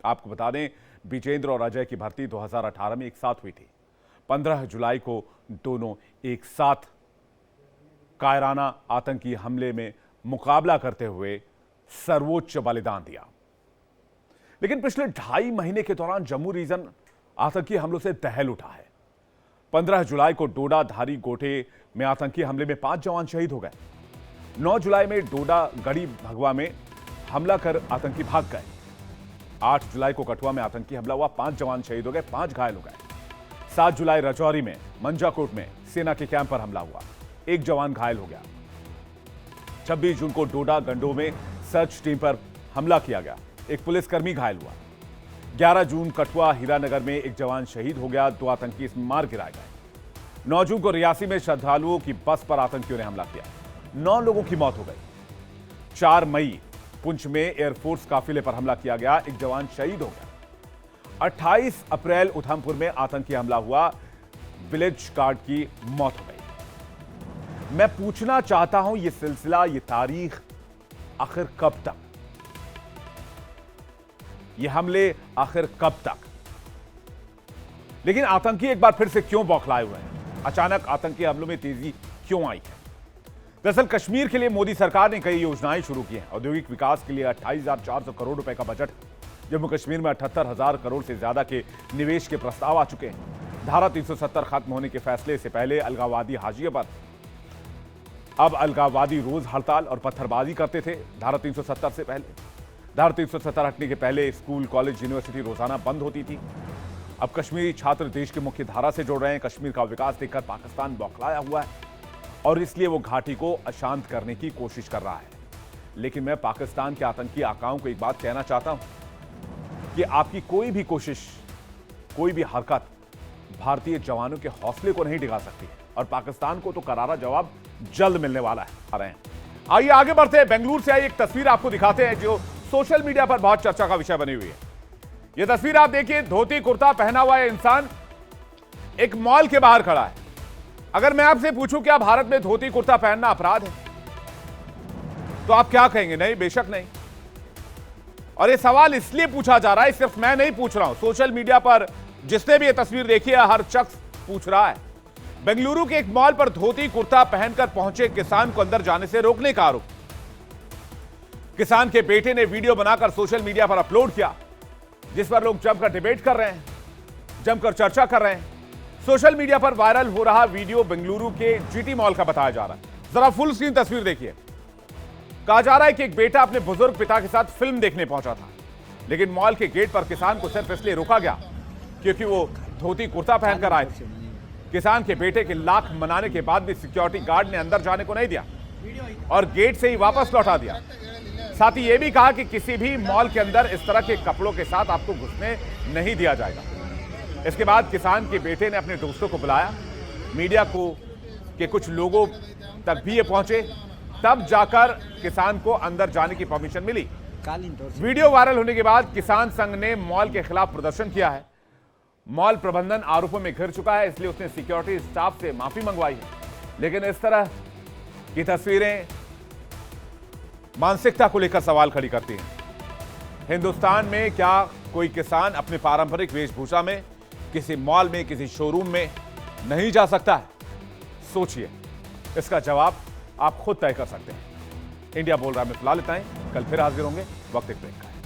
Speaker 1: आपको बता दें, विजेंद्र और अजय की भर्ती 2018 में एक साथ हुई थी। 15 जुलाई को दोनों एक साथ कायराना आतंकी हमले में मुकाबला करते हुए सर्वोच्च बलिदान दिया। लेकिन पिछले 2.5 महीने के दौरान जम्मू रीजन आतंकी हमलों से दहल उठा है। 15 जुलाई को डोडा धारी गोटे में आतंकी हमले में 5 जवान शहीद हो गए। 9 जुलाई में डोडा गढ़ी भगवा में हमला कर आतंकी भाग गए। 8 जुलाई को कठुआ में आतंकी हमला हुआ, 5 जवान शहीद हो गए, 5 घायल हो गए। 7 जुलाई राजौरी में मंजाकोट में सेना के कैंप पर हमला हुआ, 1 जवान घायल हो गया। 26 जून को डोडा गंडो में सर्च टीम पर हमला किया गया, 1 पुलिसकर्मी घायल हुआ। 11 जून कठुआ हीरानगर में 1 जवान शहीद हो गया, 2 आतंकी इसमें मार गिराए गए। 9 जून को रियासी में श्रद्धालुओं की बस पर आतंकियों ने हमला किया, 9 लोगों की मौत हो गई। 4 मई पुंछ में एयरफोर्स काफिले पर हमला किया गया, 1 जवान शहीद हो गया। 28 अप्रैल उधमपुर में आतंकी हमला हुआ, विलेज गार्ड की मौत हो गई। मैं पूछना चाहता हूं, यह सिलसिला, यह तारीख आखिर कब तक? ये हमले आखिर कब तक? लेकिन आतंकी एक बार फिर से क्यों बौखलाए हुए हैं? अचानक आतंकी हमलों में तेजी क्यों आई है? दरअसल कश्मीर के लिए मोदी सरकार ने कई योजनाएं शुरू की हैं। औद्योगिक विकास के लिए 28,400 करोड़ रुपए का बजट है। जम्मू कश्मीर में 78,000 करोड़ से ज्यादा के निवेश के प्रस्ताव आ चुके हैं। धारा 370 खत्म होने के फैसले से पहले अलगाववादी हाशिए पर, अब अलगाववादी रोज हड़ताल और पत्थरबाजी करते थे। धारा 370 से पहले, धारा 370 हटने के पहले स्कूल, कॉलेज, यूनिवर्सिटी रोजाना बंद होती थी। अब कश्मीरी छात्र देश की मुख्य धारा से जुड़ रहे हैं। कश्मीर का विकास देखकर पाकिस्तान बौखलाया हुआ है और इसलिए वो घाटी को अशांत करने की कोशिश कर रहा है। लेकिन मैं पाकिस्तान के आतंकी आकाओं को एक बात कहना चाहता हूं कि आपकी कोई भी कोशिश, कोई भी हरकत भारतीय जवानों के हौसले को नहीं डिगा सकती और पाकिस्तान को तो करारा जवाब जल्द मिलने वाला है। आ रहे हैं, आइए आगे बढ़ते हैं। बेंगलुरु से आई एक तस्वीर आपको दिखाते हैं जो सोशल मीडिया पर बहुत चर्चा का विषय बनी हुई है। यह तस्वीर आप देखिए, धोती कुर्ता पहना हुआ इंसान एक मॉल के बाहर खड़ा है। अगर मैं आपसे पूछूं क्या भारत में धोती कुर्ता पहनना अपराध है, तो आप क्या कहेंगे? नहीं, बेशक नहीं। और यह सवाल इसलिए पूछा जा रहा है, सिर्फ मैं नहीं पूछ रहा हूं, सोशल मीडिया पर जिसने भी यह तस्वीर देखी है हर शख्स पूछ रहा है। बेंगलुरु के एक मॉल पर धोती कुर्ता पहनकर पहुंचे किसान को अंदर जाने से रोकने का आरोप। किसान के बेटे ने वीडियो बनाकर सोशल मीडिया पर अपलोड किया, जिस पर लोग जमकर डिबेट कर रहे हैं, जमकर चर्चा कर रहे हैं। सोशल मीडिया पर वायरल हो रहा वीडियो बेंगलुरु के जीटी मॉल का बताया जा रहा है। जरा फुल स्क्रीन तस्वीर देखिए। कहा जा रहा है कि एक बेटा अपने बुजुर्ग पिता के साथ फिल्म देखने पहुंचा था, लेकिन मॉल के गेट पर किसान को सिर्फ इसलिए रोका गया क्योंकि वो धोती कुर्ता पहनकर आए थे। किसान के बेटे के लाख मनाने के बाद भी सिक्योरिटी गार्ड ने अंदर जाने को नहीं दिया और गेट से ही वापस लौटा दिया। साथ ही यह भी कहा कि किसी भी मॉल के अंदर इस तरह के कपड़ों के साथ आपको घुसने नहीं दिया जाएगा। इसके बाद किसान के बेटे ने अपने दोस्तों को बुलाया, मीडिया को के कुछ लोगों तक भी ये पहुंचे, तब जाकर किसान को अंदर जाने की परमिशन मिली। वीडियो वायरल होने के बाद किसान संघ ने मॉल के खिलाफ प्रदर्शन किया है। मॉल प्रबंधन आरोपों में घिर चुका है, इसलिए उसने सिक्योरिटी स्टाफ से माफी मंगवाई है। लेकिन इस तरह की तस्वीरें मानसिकता को लेकर सवाल खड़ी करती हैं। हिंदुस्तान में क्या कोई किसान अपने पारंपरिक वेशभूषा में किसी मॉल में, किसी शोरूम में नहीं जा सकता है? सोचिए, इसका जवाब आप खुद तय कर सकते हैं। इंडिया बोल रहा है में फिलहाल इतना ही, कल फिर हाजिर होंगे। वक्त एक ब्रेक का है।